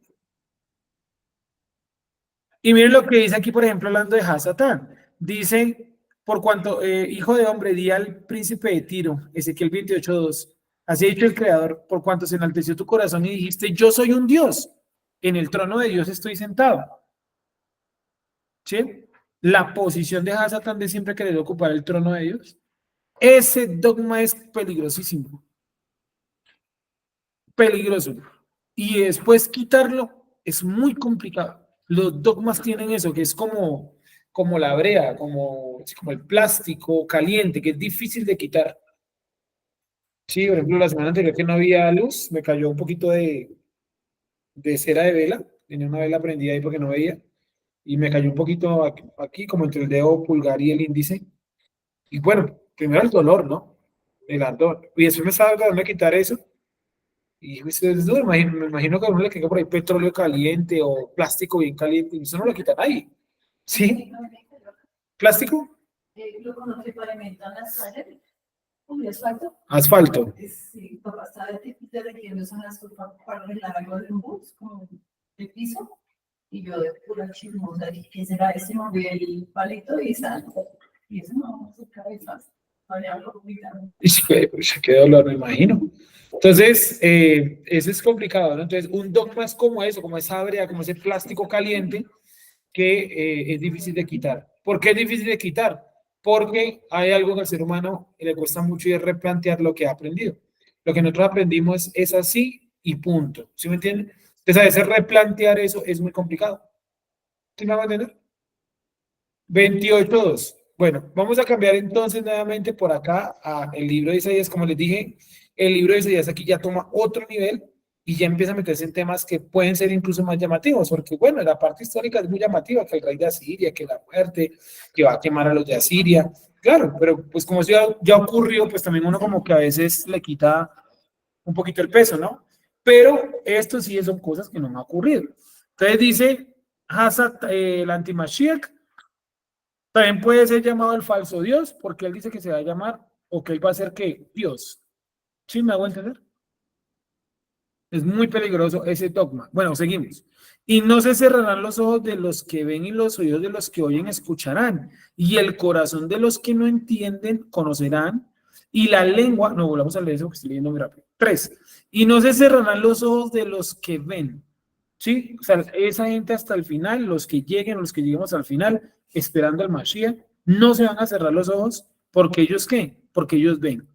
Y miren lo que dice aquí, por ejemplo, hablando de Hasatán. Dice, por cuanto, hijo de hombre, di al príncipe de Tiro, Ezequiel 28:2. Así ha dicho el Creador, por cuanto se enalteció tu corazón y dijiste, yo soy un Dios, en el trono de Dios estoy sentado. ¿Sí? La posición de Hasatán de siempre querer ocupar el trono de Dios. Ese dogma es peligrosísimo. Peligroso. Y después quitarlo es muy complicado. Los dogmas tienen eso, que es como la brea, como el plástico caliente, que es difícil de quitar. Sí, por ejemplo, la semana anterior que no había luz, me cayó un poquito de cera de vela. Tenía una vela prendida ahí porque no veía. Y me cayó un poquito aquí, como entre el dedo pulgar y el índice. Y bueno, primero el dolor, ¿no? El ardor. Y después me estaba tratando de quitar eso. Y es duro, me imagino que a uno le queda por ahí petróleo caliente o plástico bien caliente. Y eso no lo quita nadie. ¿Sí? ¿Plástico? Lo con que pavimentan las calles. Uy, asfalto. Asfalto. Sí, papá estaba desde que no son las cosas para arreglar algo de un bus, como de piso. Y yo de pura chismosa dije, ¿qué será ese? Moví el palito y santo. Y eso no se cabezas. Y pues, qué dolor, me imagino. Entonces, eso es complicado, ¿no? Entonces, un dogma es como eso, como esa brea, como ese plástico caliente que es difícil de quitar. ¿Por qué es difícil de quitar? Porque hay algo que al ser humano le cuesta mucho y es replantear lo que ha aprendido. Lo que nosotros aprendimos es así y punto. ¿Sí me entienden? Entonces, a veces replantear eso es muy complicado. ¿Sí me van a entender? 28:2. Bueno, vamos a cambiar entonces nuevamente por acá a el libro de Isaías. Como les dije, el libro de Isaías aquí ya toma otro nivel y ya empieza a meterse en temas que pueden ser incluso más llamativos, porque bueno, la parte histórica es muy llamativa, que el rey de Asiria, que la muerte, que va a quemar a los de Asiria. Claro, pero pues como ya ocurrió, pues también uno como que a veces le quita un poquito el peso, ¿no? Pero esto sí son cosas que no han ocurrido. Entonces dice el antimashiach. También puede ser llamado el falso Dios, porque él dice que se va a llamar, o que él va a ser ¿qué? Dios. ¿Sí me hago entender? Es muy peligroso ese dogma. Bueno, seguimos. Y no se cerrarán los ojos de los que ven y los oídos de los que oyen escucharán. Y el corazón de los que no entienden conocerán. Y la lengua, no volvamos a leer eso porque estoy leyendo muy rápido. 3. Y no se cerrarán los ojos de los que ven. ¿Sí? O sea, esa gente hasta el final, los que lleguen, los que lleguemos al final, esperando al Mashiach, no se van a cerrar los ojos, porque ellos ¿qué? Porque ellos ven.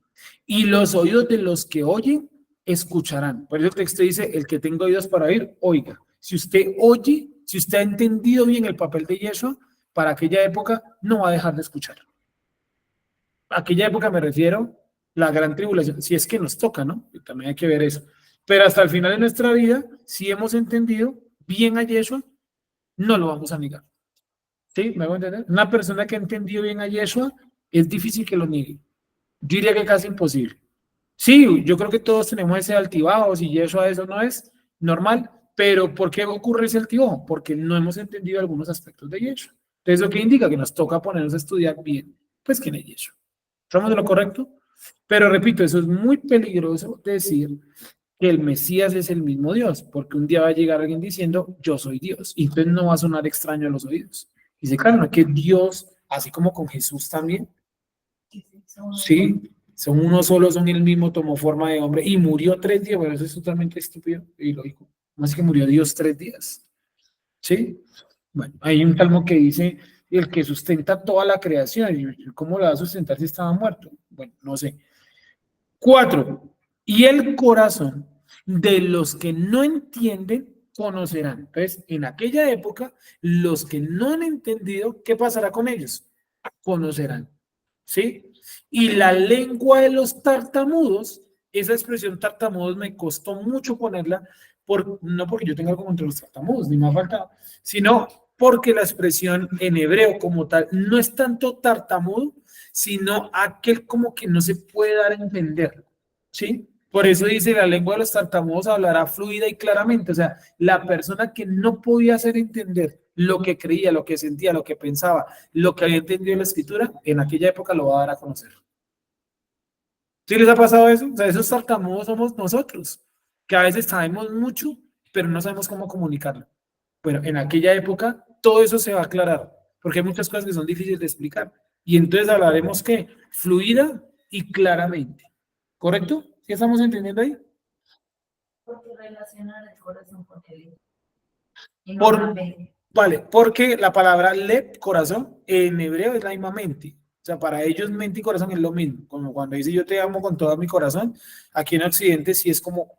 Y los oídos de los que oyen, escucharán. Por eso el texto dice, el que tenga oídos para oír, oiga. Si usted oye, si usted ha entendido bien el papel de Yeshua, para aquella época no va a dejar de escuchar. A aquella época me refiero, la gran tribulación, si es que nos toca, ¿no? Y también hay que ver eso. Pero hasta el final de nuestra vida, si hemos entendido bien a Yeshua, no lo vamos a negar. ¿Sí? ¿Me voy a entender? Una persona que ha entendido bien a Yeshua, es difícil que lo niegue. Yo diría que casi imposible. Sí, yo creo que todos tenemos ese altibajo, si Yeshua eso no es normal, pero ¿por qué ocurre ese altibajo? Porque no hemos entendido algunos aspectos de Yeshua. Entonces, ¿lo que indica? Que nos toca ponernos a estudiar bien, pues, ¿quién es Yeshua? ¿Estamos de lo correcto? Pero repito, eso es muy peligroso decir que el Mesías es el mismo Dios, porque un día va a llegar alguien diciendo, yo soy Dios, y entonces no va a sonar extraño a los oídos. Dice, claro, no, que Dios, así como con Jesús también, sí, son uno solo, son el mismo, tomó forma de hombre y murió 3 días, pero eso es totalmente estúpido y lógico. Más que murió Dios 3 días, ¿sí? Bueno, hay un salmo que dice, el que sustenta toda la creación, y ¿cómo la va a sustentar si estaba muerto? Bueno, no sé. 4. Y el corazón de los que no entienden conocerán. Entonces, en aquella época, los que no han entendido, ¿qué pasará con ellos? Conocerán. ¿Sí? Y la lengua de los tartamudos, esa expresión tartamudos me costó mucho ponerla, no porque yo tenga algo contra los tartamudos, ni más falta, sino porque la expresión en hebreo como tal no es tanto tartamudo, sino aquel como que no se puede dar a entender, ¿sí? Por eso dice, la lengua de los tartamudos hablará fluida y claramente, o sea, la persona que no podía hacer entender lo que creía, lo que sentía, lo que pensaba, lo que había entendido en la escritura, en aquella época lo va a dar a conocer. ¿Sí les ha pasado eso? O sea, esos tartamudos somos nosotros, que a veces sabemos mucho, pero no sabemos cómo comunicarlo. Bueno, en aquella época todo eso se va a aclarar, porque hay muchas cosas que son difíciles de explicar. Y entonces hablaremos que fluida y claramente. ¿Correcto? ¿Sí estamos entendiendo ahí? Porque relacionar el corazón con el y no Por- la mente. Vale, porque la palabra lep, corazón, en hebreo es la misma mente. O sea, para ellos mente y corazón es lo mismo. Como cuando dice yo te amo con todo mi corazón, aquí en Occidente sí es como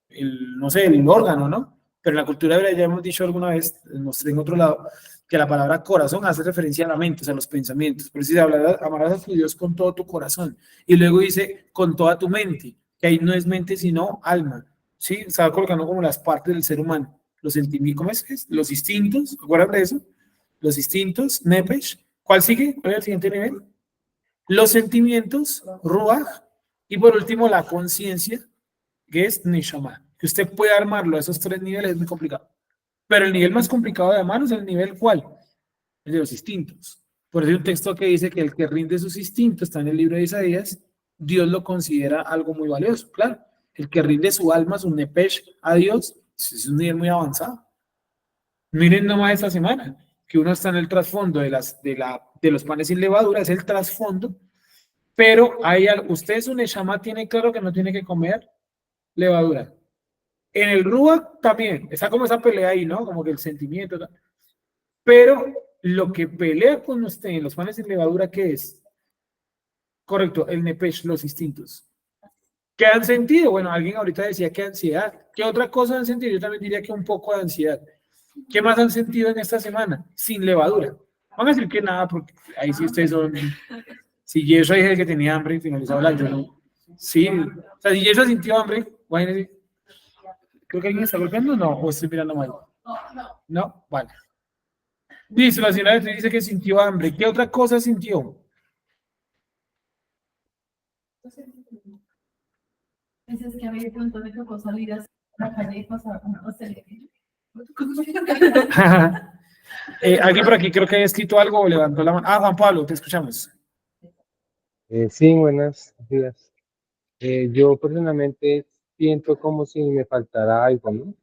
no sé, el órgano, ¿no? Pero en la cultura hebrea ya hemos dicho alguna vez, mostré en otro lado, que la palabra corazón hace referencia a la mente, o sea, a los pensamientos. Pero dice, amarás a tu Dios con todo tu corazón. Y luego dice, con toda tu mente, que ahí no es mente, sino alma. ¿Sí? Estaba colocando como las partes del ser humano. Los sentimientos, ¿cómo es? Los instintos, ¿recuerdan de eso? Los instintos, Nepesh. ¿Cuál sigue? ¿Cuál es el siguiente nivel? Los sentimientos, Ruach. Y por último, la conciencia, que es Neshama. Que usted puede armarlo a esos 3 niveles es muy complicado. Pero el nivel más complicado de armar es el nivel ¿cuál? El de los instintos. Por eso hay un texto que dice que el que rinde sus instintos, está en el libro de Isaías, Dios lo considera algo muy valioso. Claro, el que rinde su alma, su nepesh a Dios, es un nivel muy avanzado. Miren nomás esta semana, que uno está en el trasfondo de los panes sin levadura, es el trasfondo, pero usted su neshama tiene claro que no tiene que comer levadura. En el Ruach también, está como esa pelea ahí, ¿no? Como que el sentimiento. Pero lo que pelea con usted en los panes sin levadura, ¿qué es? Correcto, el nepesh, los instintos. ¿Qué han sentido? Bueno, alguien ahorita decía que ansiedad. ¿Qué otra cosa han sentido? Yo también diría que un poco de ansiedad. ¿Qué más han sentido en esta semana? Sin levadura. Van a decir que nada, porque ahí sí ustedes son... Si Yeshua dije que tenía hambre y finalizaba el ayuno. Sí, o sea, si Yeshua sintió hambre, vayan a decir, creo que alguien está golpeando, no, o estoy mirando mal. No, vale. Dice, la señora dice que sintió hambre. ¿Qué otra cosa sintió? Dices que a mí de pronto me tocó salir a la calle y pasar una hostelería. Alguien por aquí creo que había escrito algo o levantó la mano. Ah, Juan Pablo, te escuchamos. Sí, buenos días. Yo personalmente siento como si me faltara algo, ¿no?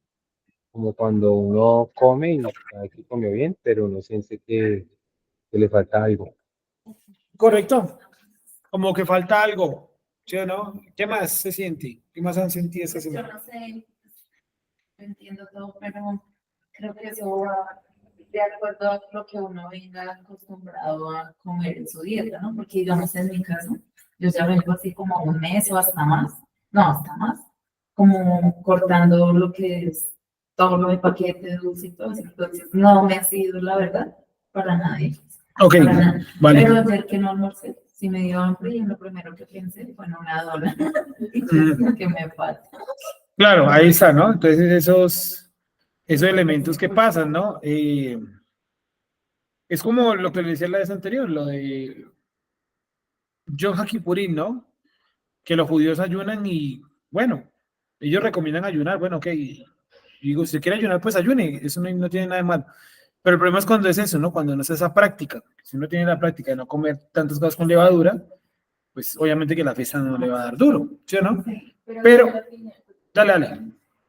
Como cuando uno come y sabe que comió bien, pero uno siente que le falta algo. Correcto. Como que falta algo. ¿Sí o no? ¿Qué más se siente? ¿Qué más han sentido esta Yo semana? no sé, yo entiendo todo, pero creo que eso va de acuerdo a lo que uno venga acostumbrado a comer en su dieta, ¿no? Porque digamos en mi caso, yo ya vengo así como un mes o hasta más, no, hasta más, como cortando lo que es todo lo de paquete, dulce y todo eso. Entonces no me ha sido, la verdad, para nadie. Ok, Para nada. vale. Pero ayer que no almorcé, sí me dio hambre y lo primero que pensé fue en una dona. Y yo, ¿qué me falta? Claro, ahí está, ¿no? Entonces esos elementos que pasan, ¿no? Es como lo que le decía la vez anterior, lo de Yom Kippurín, ¿no? Que los judíos ayunan y, bueno, ellos recomiendan ayunar, bueno, ok, y digo, si quiere ayunar, pues ayune, eso no tiene nada de malo. Pero el problema es cuando es eso, ¿no? Cuando no es esa práctica. Si uno tiene la práctica de no comer tantas cosas con levadura, pues obviamente que la fiesta no le va a dar duro, ¿sí o no? Pero, dale, dale.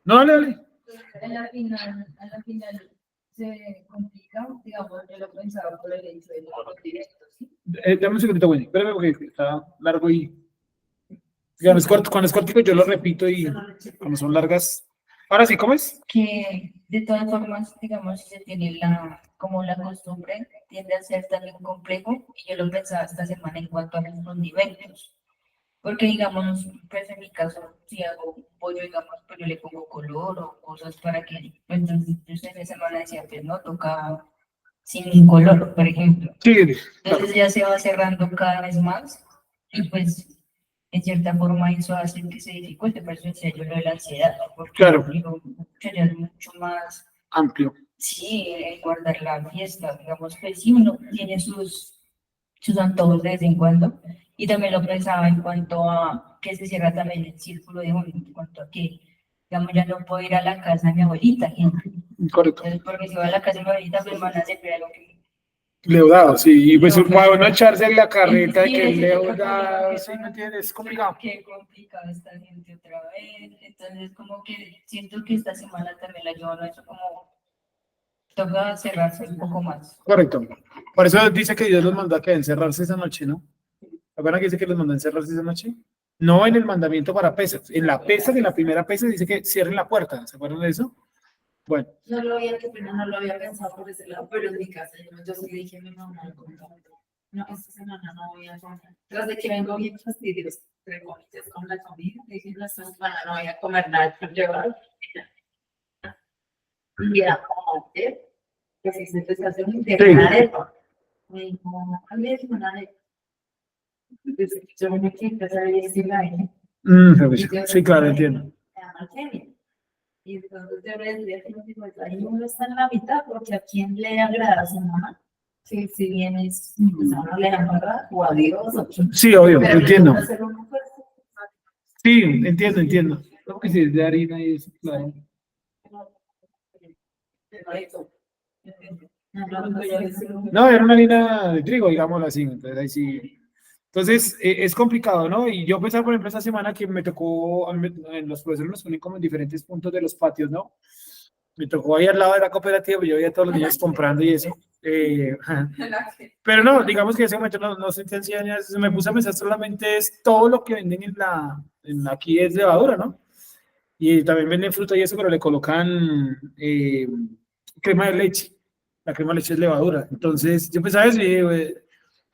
No, dale, dale. A la final se complica, digamos, yo lo pensaba por el hecho de los directos, ¿sí? Dame un segundito, Wendy. Espérame porque está largo y cuando es corto, cuando es cortico yo lo repito y cuando son largas. Ahora sí, ¿cómo es? Que de todas formas, digamos, si se tiene como la costumbre, tiende a ser también complejo, y yo lo pensaba esta semana en cuanto a los condimentos, porque digamos, pues en mi caso, si hago pollo, digamos, pues yo le pongo color o cosas para que, pues, entonces yo en esa semana decía, pues no, toca sin color, por ejemplo. Sí, claro. Entonces ya se va cerrando cada vez más, y pues en cierta forma eso hace que se dificulte, por eso decía yo lo de la ansiedad, ¿no? Porque Claro. digo, ya es mucho más, Amplio. sí, guardar la fiesta, digamos, pues sí, uno tiene sus antojos de vez en cuando, y también lo pensaba en cuanto a que se cierra también el círculo de uno, en cuanto a que, digamos, ya no puedo ir a la casa de mi abuelita, ejemplo. Correcto. Entonces, porque si voy a la casa de mi abuelita, pues van a hacer algo que... Leudado, sí. Y pues para uno echarse en la carreta de Sí, que es leudado, que sí, ¿me entiendes? Es complicado. Qué complicado esta gente otra vez. Entonces, como que siento que esta semana también la llevan a eso, como toca cerrarse un poco más. Correcto. Por eso dice que Dios los mandó a que encerrarse esa noche, ¿no? ¿Se acuerdan que dice que los mandó a encerrarse esa noche? No en el mandamiento para pesas. En la pesa, en la primera pesa, dice que cierren la puerta. ¿Se acuerdan de eso? Bueno, No lo había, qué pena, no lo había pensado por ese lado, pero en mi casa yo sí dije a mi mamá, no, esta semana no voy a comer. Tras de que vengo bien fastidiosa, entre comillas, con la comida, dije, no, esta semana no voy a comer nada por llevar. Y era como, que si se te hace un una arepa. Me dijo, a mí es una arepa. Entonces, yo me quedé a decir la arepa. sí, claro, entiendo. Y entonces yo le decía que ahí uno está en la mitad, porque a quién le agrada a su mamá, que si bien es, pues a uno le agrada, o a Dios, o Sí, obvio, pero entiendo. le toca hacer uno fuerte. Sí, entiendo. Creo que sí, es de harina y eso, claro. No, era una harina de trigo, digámoslo así. Entonces, ahí sí. Entonces, es complicado, ¿no? Y yo pensaba, por ejemplo, esta semana que me tocó, los profesores nos ponen como en diferentes puntos de los patios, ¿no? Me tocó ahí al lado de la cooperativa, yo veía a todos los niños comprando y eso. Pero no, digamos que en ese momento no se te enseña, me puse a pensar solamente es todo lo que venden aquí es levadura, ¿no? Y también venden fruta y eso, pero le colocan crema de leche. La crema de leche es levadura. Entonces, yo pensaba eso y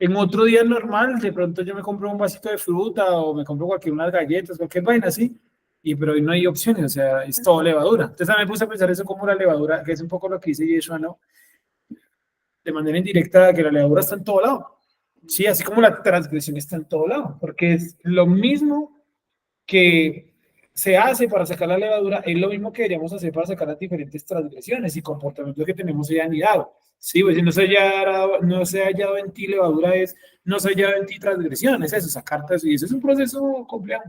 en otro día normal, de pronto yo me compro un vasito de fruta o me compro unas galletas, cualquier vaina así, pero hoy no hay opciones, o sea, es todo levadura. Entonces también me puse a pensar eso como la levadura, que es un poco lo que dice Yeshua, ¿no? De manera indirecta, que la levadura está en todo lado. Sí, así como la transgresión está en todo lado, porque es lo mismo que se hace para sacar la levadura, es lo mismo que deberíamos hacer para sacar las diferentes transgresiones y comportamientos que tenemos hoy anidado. Sí, pues si no se ha hallado en ti levadura, no se ha hallado en ti transgresión, es eso, sacarte eso, y eso es un proceso complejo.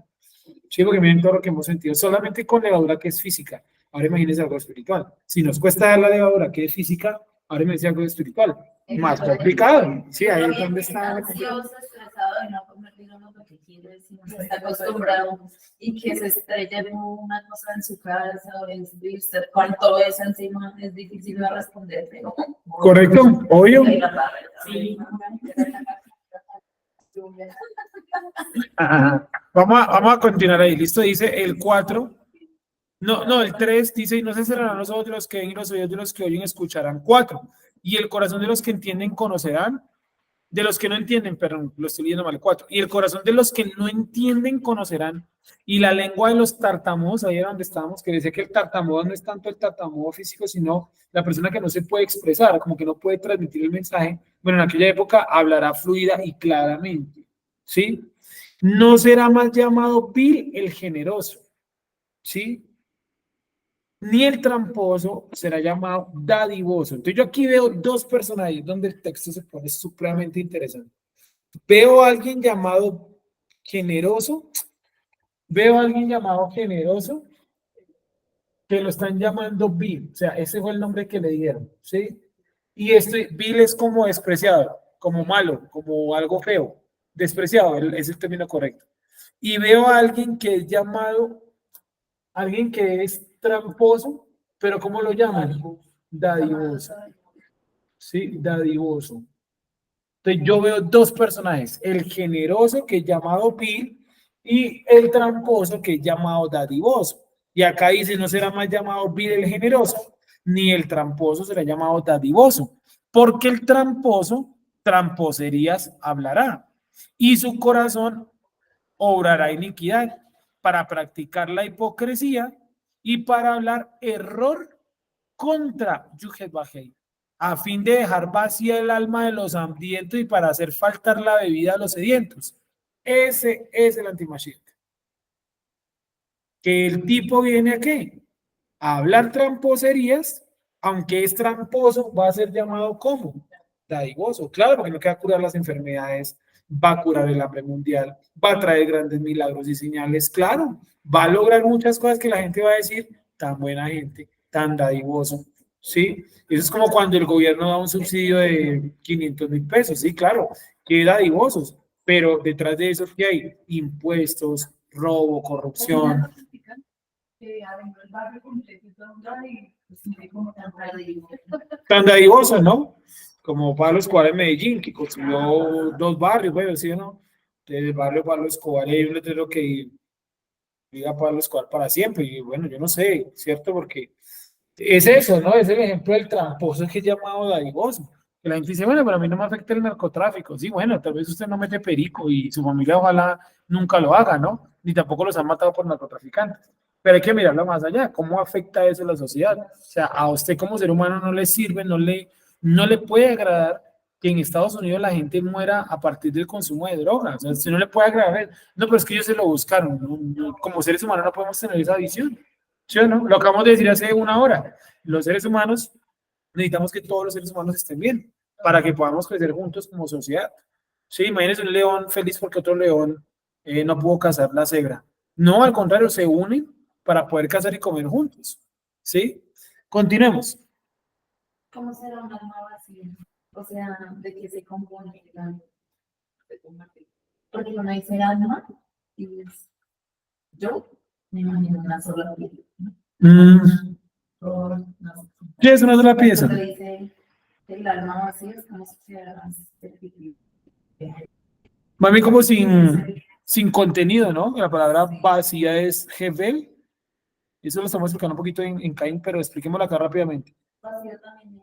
Sí, porque miren todo lo que hemos sentido, solamente con levadura que es física. Ahora imagínense algo espiritual. Si nos cuesta dar la levadura que es física, ahora imagínense algo espiritual. Más complicado. Sí, ahí es donde está. Ansioso, estresado de no comer, digamos, lo que quiere, si no está acostumbrado y que se estrella una cosa en su casa o en usted con todo eso encima es difícil de responder, pero... Correcto, obvio. Sí. Ajá. Vamos a continuar ahí. Listo, dice el 4. No, el 3 dice, y no se cerrarán los ojos de los que ven y los oídos de los que oyen escucharán. 4. Y el corazón de los que entienden conocerán. De los que no entienden, perdón, lo estoy leyendo mal, 4. Y el corazón de los que no entienden conocerán. Y la lengua de los tartamudos, ahí era donde estábamos, que decía que el tartamudo no es tanto el tartamudo físico, sino la persona que no se puede expresar, como que no puede transmitir el mensaje. Bueno, en aquella época hablará fluida y claramente, ¿sí? No será más llamado vil el generoso, ¿sí? Ni el tramposo será llamado dadivoso. Entonces yo aquí veo dos personajes donde el texto se pone supremamente interesante. Veo a alguien llamado generoso, que lo están llamando vil, o sea, ese fue el nombre que le dieron, ¿sí? Y este vil es como despreciado, como malo, como algo feo, despreciado, es el término correcto. Y veo a alguien que es llamado, alguien que es tramposo, pero ¿cómo lo llaman? Dadivoso, ¿sí? Dadivoso. Entonces yo veo dos personajes, el generoso que es llamado vil y el tramposo que es llamado dadivoso. Y acá dice, no será más llamado vil el generoso, ni el tramposo será llamado dadivoso, porque el tramposo tramposerías hablará y su corazón obrará iniquidad para practicar la hipocresía y para hablar error contra Yuhet Bajei, a fin de dejar vacía el alma de los hambrientos y para hacer faltar la bebida a los sedientos. Ese es el antimashiach. Que el tipo viene a qué? A hablar tramposerías, aunque es tramposo, va a ser llamado como dadivoso. Claro, porque no queda curar las enfermedades, va a curar el hambre mundial, va a traer grandes milagros y señales. Claro, va a lograr muchas cosas que la gente va a decir, tan buena gente, tan dadivoso. ¿Sí? Eso es como cuando el gobierno da un subsidio de 500,000 pesos. Sí, claro, que dadivosos, pero detrás de eso, ¿qué hay? Impuestos, robo, corrupción. Tan dadivoso, ¿no? Como Pablo Escobar en Medellín, que construyó 2 barrios, bueno, ¿sí o no? El barrio Pablo Escobar, hay un letrero que diga Pablo Escobar para siempre, y bueno, yo no sé, ¿cierto? Porque es eso, ¿no? Es el ejemplo del tramposo que es llamado dadivoso. Que la gente dice, bueno, pero a mí no me afecta el narcotráfico. Sí, bueno, tal vez usted no mete perico y su familia ojalá nunca lo haga, ¿no? Ni tampoco los han matado por narcotraficantes. Pero hay que mirarlo más allá. ¿Cómo afecta eso a la sociedad? O sea, a usted como ser humano no le sirve, no le puede agradar que en Estados Unidos la gente muera a partir del consumo de drogas. O sea, si no le puede agradar, no, pero es que ellos se lo buscaron. Como seres humanos no podemos tener esa visión. ¿Sí o no? Lo acabamos de decir hace una hora. Los seres humanos necesitamos que todos los seres humanos estén bien para que podamos crecer juntos como sociedad. Sí, imagínense un león feliz porque otro león no pudo cazar la cebra. No, al contrario, se unen para poder cazar y comer juntos. ¿Sí? Continuemos. ¿Cómo será un alma vacía? O sea, ¿de qué se compone el alma? Porque uno dice alma y es yo me imagino una sola pieza. ¿Qué es una sola pieza? Cuando dice el alma vacía es como si fuera Mami, como sin contenido, ¿no? La palabra vacía es Hevel. Eso lo estamos explicando un poquito en Caín, pero expliquémoslo acá rápidamente. vacío también.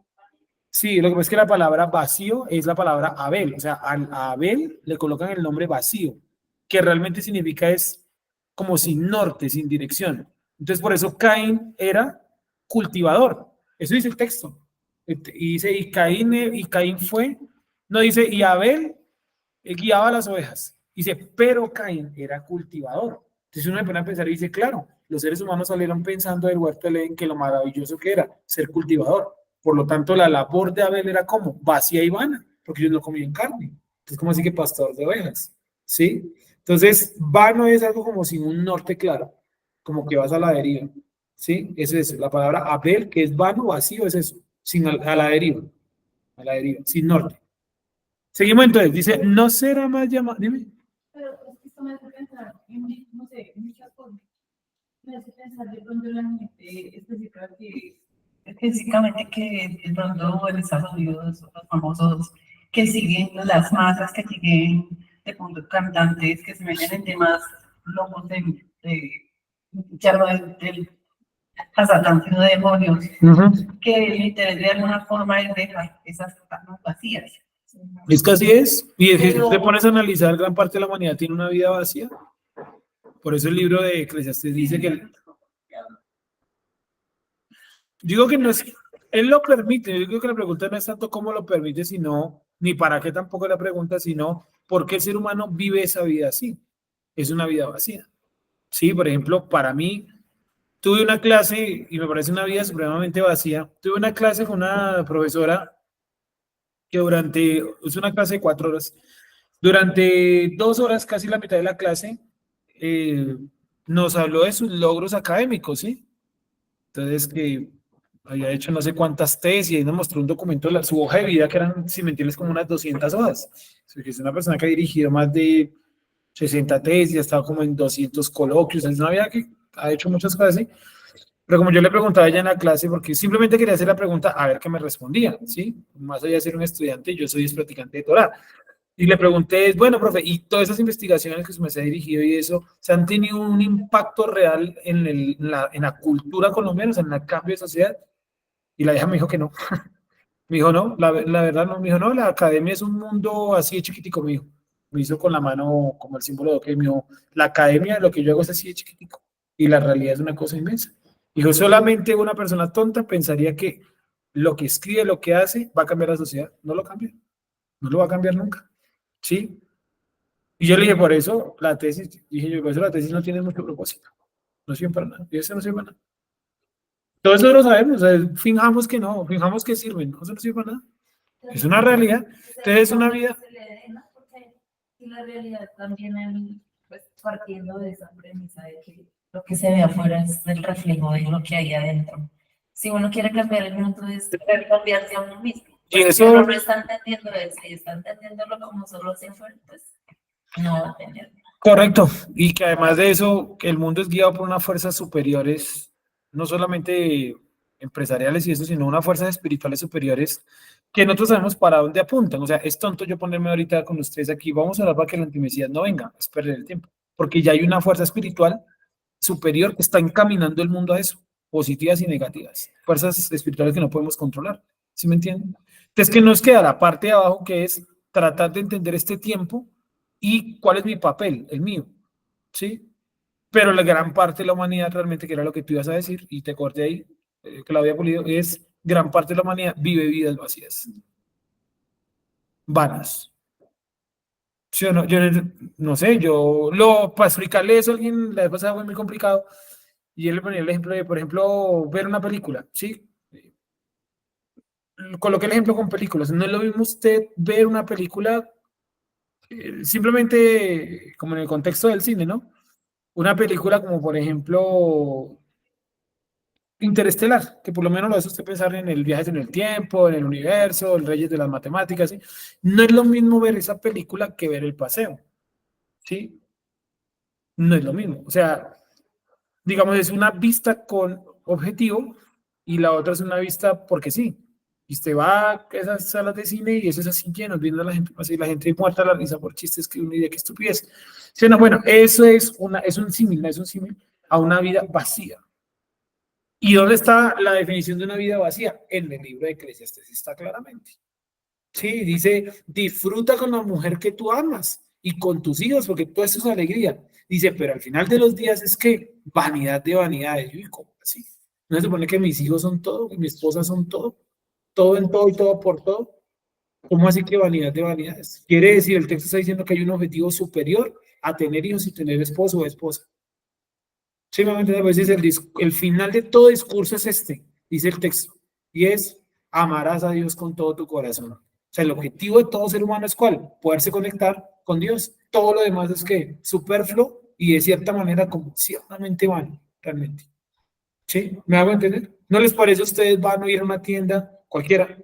Sí, lo que pasa es que la palabra vacío es la palabra Abel. O sea, a Abel le colocan el nombre vacío, que realmente significa es como sin norte, sin dirección. Entonces, por eso Caín era cultivador. Eso dice el texto. Y dice, y Caín fue, no dice, y Abel guiaba las ovejas. Dice, pero Caín era cultivador. Entonces uno se pone a pensar y dice, claro, los seres humanos salieron pensando del huerto de Edén que lo maravilloso que era ser cultivador. Por lo tanto, la labor de Abel era como vacía y vana, porque ellos no comían carne. Entonces, ¿cómo así que pastor de ovejas? ¿Sí? Entonces, vano es algo como sin un norte claro, como que vas a la deriva. ¿Sí? Eso es eso. La palabra Abel, que es vano, vacío, es eso, sin a la deriva, sin norte. Seguimos entonces, dice, no será más llamado, dime. Pero es que esto me hace pensar en, no sé, muchas cosas. Me hace pensar de pronto en la gente específicamente que de pronto en Estados Unidos, los famosos que siguen las masas, que siguen de pronto cantantes que se meten en temas locos de ya no del Hasatán, sino de demonios, que el interés de alguna forma es dejar esas almas vacías. Es que así es. Y si Pero- te pones a analizar, gran parte de la humanidad tiene una vida vacía. Por eso el libro de Eclesiastés dice que digo que no es, él lo permite. Yo digo que la pregunta no es tanto cómo lo permite, sino, ni para qué tampoco la pregunta, sino por qué el ser humano vive esa vida así. Es una vida vacía. Sí, por ejemplo, para mí, tuve una clase y me parece una vida supremamente vacía. Tuve una clase con una profesora que es una clase de 4 horas, durante 2 horas, casi la mitad de la clase, eh, nos habló de sus logros académicos, ¿sí? Entonces, que había hecho no sé cuántas tesis y ahí nos mostró un documento de su hoja de vida que eran, sin mentirles, como unas 200 hojas. O sea, que es una persona que ha dirigido más de 60 tesis, ha estado como en 200 coloquios, es una vida que ha hecho muchas cosas así. Pero como yo le preguntaba a ella en la clase, porque simplemente quería hacer la pregunta a ver qué me respondía, ¿sí? Más allá de ser un estudiante, yo soy practicante de Torah. Y le pregunté, bueno, profe, ¿y todas esas investigaciones que usted se ha dirigido y eso, se han tenido un impacto real en la cultura colombiana, o sea, en el cambio de sociedad? Y la vieja me dijo que no. Me dijo, no, la verdad no. Me dijo, no, la academia es un mundo así de chiquitico, me dijo. Me hizo con la mano como el símbolo de que me dijo, la academia, lo que yo hago es así de chiquitico. Y la realidad es una cosa inmensa. Dijo, solamente una persona tonta pensaría que lo que escribe, lo que hace, va a cambiar la sociedad. No lo cambia. No lo va a cambiar nunca. ¿Sí? Y yo le dije, por eso la tesis, dije yo, por eso la tesis no tiene mucho propósito. No sirve para nada. Y eso no sirve para nada. Todo eso lo sabemos. O sea, fijamos que no, fijamos que sirven. No, eso no sirve para nada. Es una realidad. Entonces es una vida. Y la realidad también, pues, partiendo de esa premisa de que lo que se ve afuera es el reflejo de lo que hay adentro. Si uno quiere cambiar el mundo, es cambiarse a uno mismo. Y Pues, eso- si uno no está entendiendo eso y está entendiéndolo como solo hacia afuera, pues no va a tener. Correcto. Y que además de eso, que el mundo es guiado por unas fuerzas superiores, no solamente empresariales y eso, sino unas fuerzas espirituales superiores que nosotros sabemos para dónde apuntan. O sea, es tonto yo ponerme ahorita con ustedes aquí, vamos a hablar para que la intimidad no venga, es perder el tiempo. Porque ya hay una fuerza espiritual superior que está encaminando el mundo a eso, positivas y negativas. Fuerzas espirituales que no podemos controlar. ¿Sí me entienden? Entonces, que nos queda la parte de abajo que es tratar de entender este tiempo y cuál es mi papel, el mío. ¿Sí? Pero la gran parte de la humanidad realmente, que era lo que tú ibas a decir, y te corté ahí, que lo había pulido, es gran parte de la humanidad vive vidas vacías, vanas. ¿Sí o no? Yo no sé, para explicarle eso a alguien, la vez pasada fue muy complicado, y él le ponía el ejemplo de, por ejemplo, ver una película, ¿sí? Coloqué el ejemplo con películas. No es lo mismo usted ver una película simplemente como en el contexto del cine, ¿no? Una película como, por ejemplo, Interestelar, que por lo menos lo hace usted pensar en el viaje en el tiempo, en el universo, el Reyes de las Matemáticas, ¿sí? No es lo mismo ver esa película que ver El Paseo, ¿sí? No es lo mismo. O sea, digamos, es una vista con objetivo y la otra es una vista porque sí. Y usted va a esas salas de cine y eso es así lleno, viendo a la gente, así la gente muerta a la risa por chistes que uno dice que estupidez. Sí, no, bueno, eso es un símil, ¿no? Es un símil a una vida vacía. ¿Y dónde está la definición de una vida vacía? En el libro de Eclesiastés está claramente. Sí, dice, disfruta con la mujer que tú amas y con tus hijos, porque todo eso es alegría. Dice, pero al final de los días es que vanidad de vanidades. ¿Y cómo así? ¿No se supone que mis hijos son todo, que mi esposa son todo? Todo en todo y todo por todo. ¿Cómo así que vanidad de vanidades? Quiere decir, el texto está diciendo que hay un objetivo superior a tener hijos y tener esposo o esposa. Sí, a veces el final de todo discurso es este, dice el texto, y es amarás a Dios con todo tu corazón. O sea, el objetivo de todo ser humano es ¿cuál? Poderse conectar con Dios. Todo lo demás es que superfluo y de cierta manera como ciertamente vano, realmente. ¿Sí? ¿Me hago entender? ¿No les parece a ustedes van a ir a una tienda, cualquiera,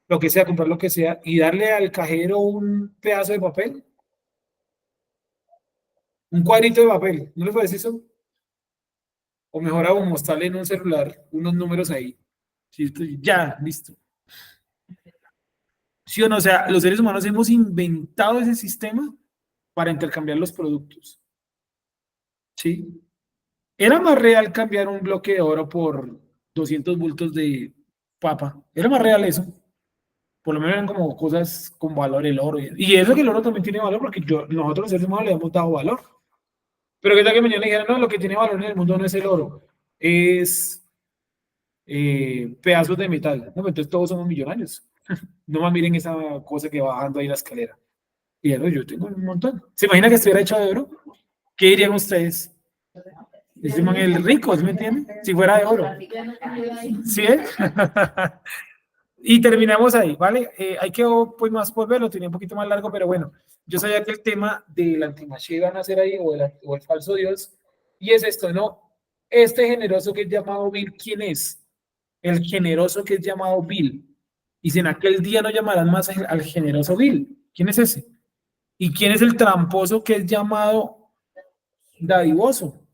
lo que sea, comprar lo que sea, y darle al cajero un pedazo de papel? Un cuadrito de papel. ¿No les parece eso? O mejor aún, mostrarle en un celular unos números ahí. ¿Sí? Ya, listo. ¿Sí o no? O sea, los seres humanos hemos inventado ese sistema para intercambiar los productos. ¿sí? Era más real cambiar un bloque de oro por 200 bultos de papa. Era más real eso. Por lo menos eran como cosas con valor el oro. Y eso que el oro también tiene valor porque nosotros los seres humanos le hemos dado valor. Pero que tal que mañana dijeran, no, lo que tiene valor en el mundo no es el oro, es pedazos de metal. No, pues entonces todos somos millonarios. No más miren esa cosa que va bajando ahí la escalera. Y eso yo tengo un montón. ¿Se imagina que estuviera hecho de oro? ¿Qué dirían ustedes? Ese man el rico, ¿sí me entienden? Si fuera de oro. ¿Sí es? Y terminamos ahí, ¿vale? Hay que pues más por verlo, tenía un poquito más largo, pero bueno, yo sabía que el tema del antimachía iban a ser ahí, o el falso Dios, y es esto, ¿no? Este generoso que es llamado Bill, ¿quién es? El generoso que es llamado Bill. Y si en aquel día no llamarán más al generoso Bill, ¿quién es ese? ¿Y quién es el tramposo que es llamado dadivoso?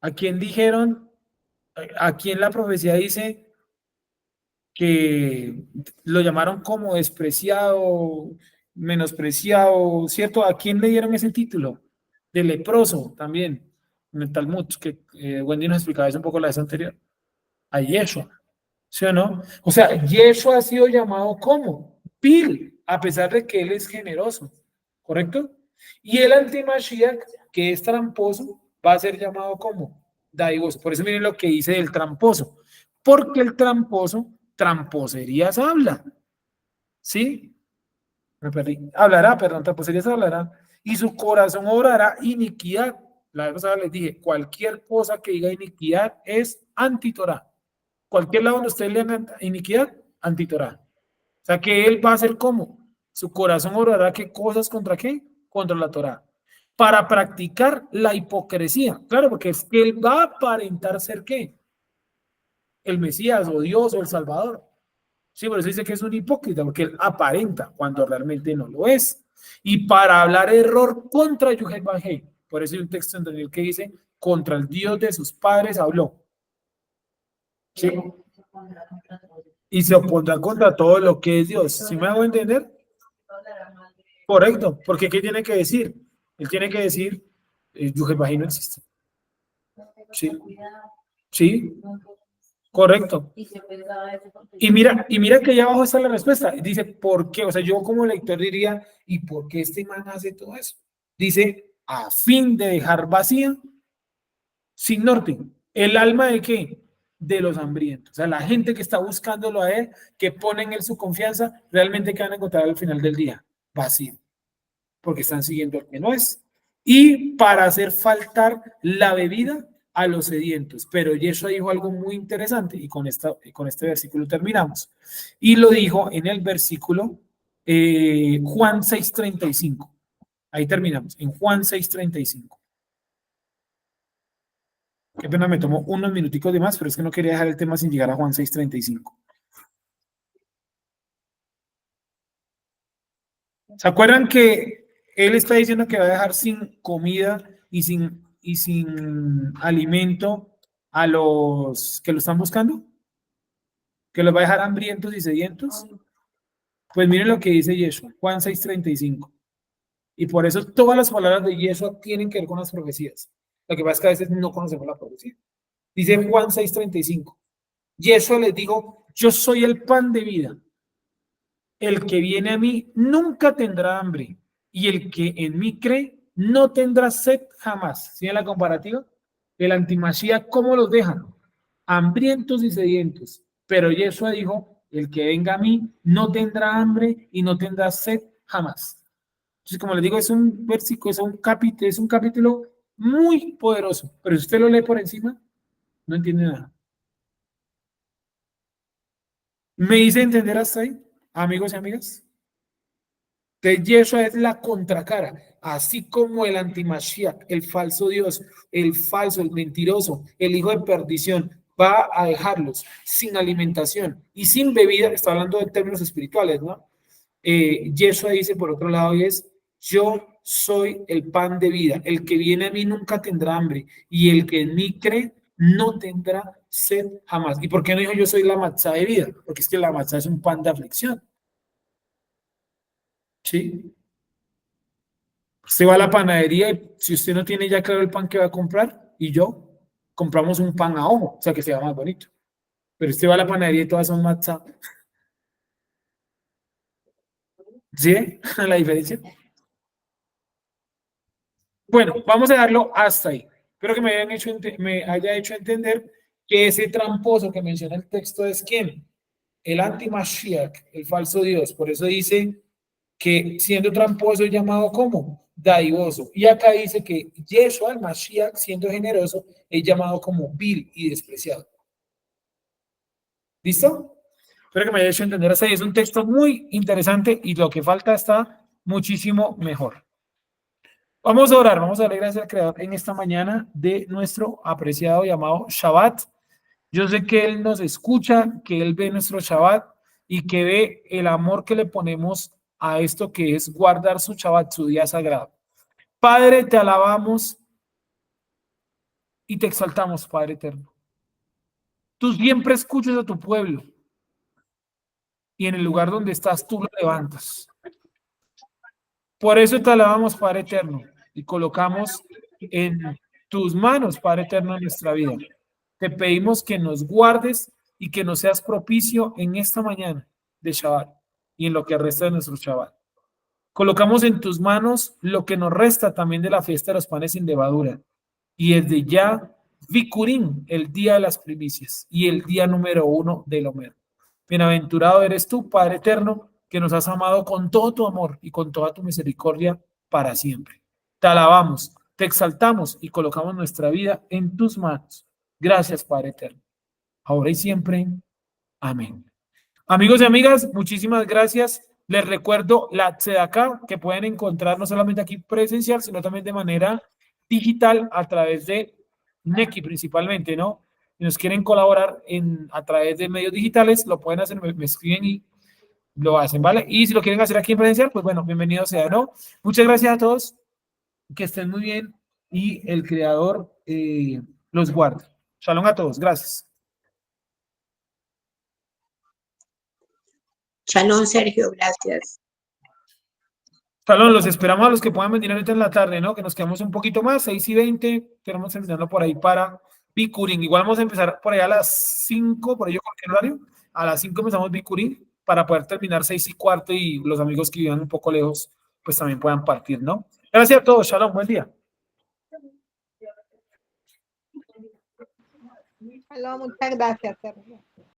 ¿A quién dijeron? ¿A quién la profecía dice que lo llamaron como despreciado, menospreciado, ¿cierto? ¿A quién le dieron ese título? De leproso también, en el Talmud, que Wendy nos explicaba eso un poco la vez anterior. A Yeshua, ¿sí o no? O sea, Yeshua ha sido llamado como Pil, a pesar de que él es generoso, ¿correcto? Y el antimashiach, que es tramposo, va a ser llamado como daivoso. Por eso miren lo que dice del tramposo. Porque el tramposo, tramposerías habla. ¿Sí? Me perdí. Hablará, perdón, tramposerías hablará. Y su corazón obrará iniquidad. La vez pasada les dije, cualquier cosa que diga iniquidad es antitorá. Cualquier lado donde ustedes lean iniquidad, antitorá. O sea que él va a hacer como. Su corazón obrará qué cosas contra qué? Contra la Torá. Para practicar la hipocresía. Claro, porque es que él va a aparentar ser qué? El Mesías o Dios o el Salvador. Sí, por eso dice que es un hipócrita, porque él aparenta cuando realmente no lo es. Y para hablar error contra Yuhet Bajé. Por eso hay un texto en Daniel que dice, contra el Dios de sus padres habló. ¿Sí? Y se opondrá contra todo lo que es Dios. ¿Sí me hago entender? Correcto, porque ¿qué tiene que decir? Él tiene que decir, Yuhet Bajé no existe. Sí, sí, correcto. Y mira que allá abajo está la respuesta. Dice, ¿por qué? O sea, yo como lector diría, ¿y por qué este man hace todo eso? Dice, a fin de dejar vacía, sin norte, el alma de qué? De los hambrientos. O sea, la gente que está buscándolo a él, que pone en él su confianza, realmente ¿qué van a encontrar al final del día? Vacío. Porque están siguiendo al que no es. Y para hacer faltar la bebida a los sedientos. Pero Yeshua dijo algo muy interesante y con este versículo terminamos. Y lo dijo en el versículo Juan 6:35. Ahí terminamos, en Juan 6:35. Qué pena, me tomó unos minuticos de más, pero es que no quería dejar el tema sin llegar a Juan 6:35. ¿Se acuerdan que él está diciendo que va a dejar sin comida y sin alimento a los que lo están buscando? ¿Que los va a dejar hambrientos y sedientos? Pues miren lo que dice Yeshua, Juan 6:35. Y por eso todas las palabras de Yeshua tienen que ver con las profecías. Lo que pasa es que a veces no conocemos la profecía. Dice Juan 6:35. Yeshua les dijo, yo soy el pan de vida. El que viene a mí nunca tendrá hambre, y el que en mí cree no tendrá sed jamás. ¿Sí en la comparativa? El antimachía, ¿cómo los dejan? Hambrientos y sedientos. Pero Yeshua dijo, el que venga a mí no tendrá hambre y no tendrá sed jamás. Entonces, como les digo, es un versículo, es un capítulo muy poderoso, pero si usted lo lee por encima, no entiende nada. ¿Me hice entender hasta ahí, amigos y amigas? Entonces, Yeshua es la contracara, así como el antimashiach, el falso Dios, el falso, el mentiroso, el hijo de perdición, va a dejarlos sin alimentación y sin bebida. Está hablando de términos espirituales, ¿no? Yeshua dice por otro lado, y es, yo soy el pan de vida, el que viene a mí nunca tendrá hambre, y el que en mí cree no tendrá sed jamás. ¿Y por qué no dijo yo soy la matzá de vida? Porque es que la matzá es un pan de aflicción. ¿Sí? Usted va a la panadería y si usted no tiene ya claro el pan que va a comprar, y yo, compramos un pan a ojo, o sea que sea más bonito. Pero usted va a la panadería y todas son matzah. ¿Sí? ¿La diferencia? Bueno, vamos a dejarlo hasta ahí. Espero que me haya hecho entender que ese tramposo que menciona el texto es ¿quién? El anti-Mashiach, el falso Dios. Por eso dice que siendo tramposo es llamado como dadivoso. Y acá dice que Yeshua, el Mashiach, siendo generoso, es llamado como vil y despreciado. ¿Listo? Espero que me haya hecho entender hasta ahí. Es un texto muy interesante y lo que falta está muchísimo mejor. Vamos a orar, vamos a darle gracias al Creador en esta mañana de nuestro apreciado llamado Shabbat. Yo sé que Él nos escucha, que Él ve nuestro Shabbat y que ve el amor que le ponemos a esto que es guardar su Shabbat, su día sagrado. Padre, te alabamos y te exaltamos, Padre eterno. Tú siempre escuchas a tu pueblo y en el lugar donde estás tú lo levantas. Por eso te alabamos, Padre eterno, y colocamos en tus manos, Padre eterno, nuestra vida. Te pedimos que nos guardes y que nos seas propicio en esta mañana de Shabbat y en lo que resta de nuestro Shabbat. Colocamos en tus manos lo que nos resta también de la fiesta de los panes sin levadura. Y desde ya, Bikurim, el día de las primicias y el día número 1 del Omer. Bienaventurado eres tú, Padre eterno, que nos has amado con todo tu amor y con toda tu misericordia para siempre. Te alabamos, te exaltamos y colocamos nuestra vida en tus manos. Gracias, Padre eterno. Ahora y siempre. Amén. Amigos y amigas, muchísimas gracias. Les recuerdo la Tzedaká que pueden encontrar no solamente aquí presencial, sino también de manera digital a través de Nequi principalmente, ¿no? Si nos quieren colaborar a través de medios digitales, lo pueden hacer, me escriben y lo hacen, ¿vale? Y si lo quieren hacer aquí en presencial, pues bueno, bienvenido sea, ¿no? Muchas gracias a todos, que estén muy bien y el Creador los guarde. Shalom a todos, gracias. Shalom, Sergio, gracias. Salón, los esperamos a los que puedan venir ahorita en la tarde, ¿no? Que nos quedamos un poquito más, 6:20, tenemos terminando por ahí para Bikurim. Igual vamos a empezar por ahí a las 5, por ello cualquier horario. A las 5 empezamos Bikurim para poder terminar 6:15 y los amigos que vivan un poco lejos, pues también puedan partir, ¿no? Gracias a todos, Shalom, buen día. Hola, muchas gracias, Sergio.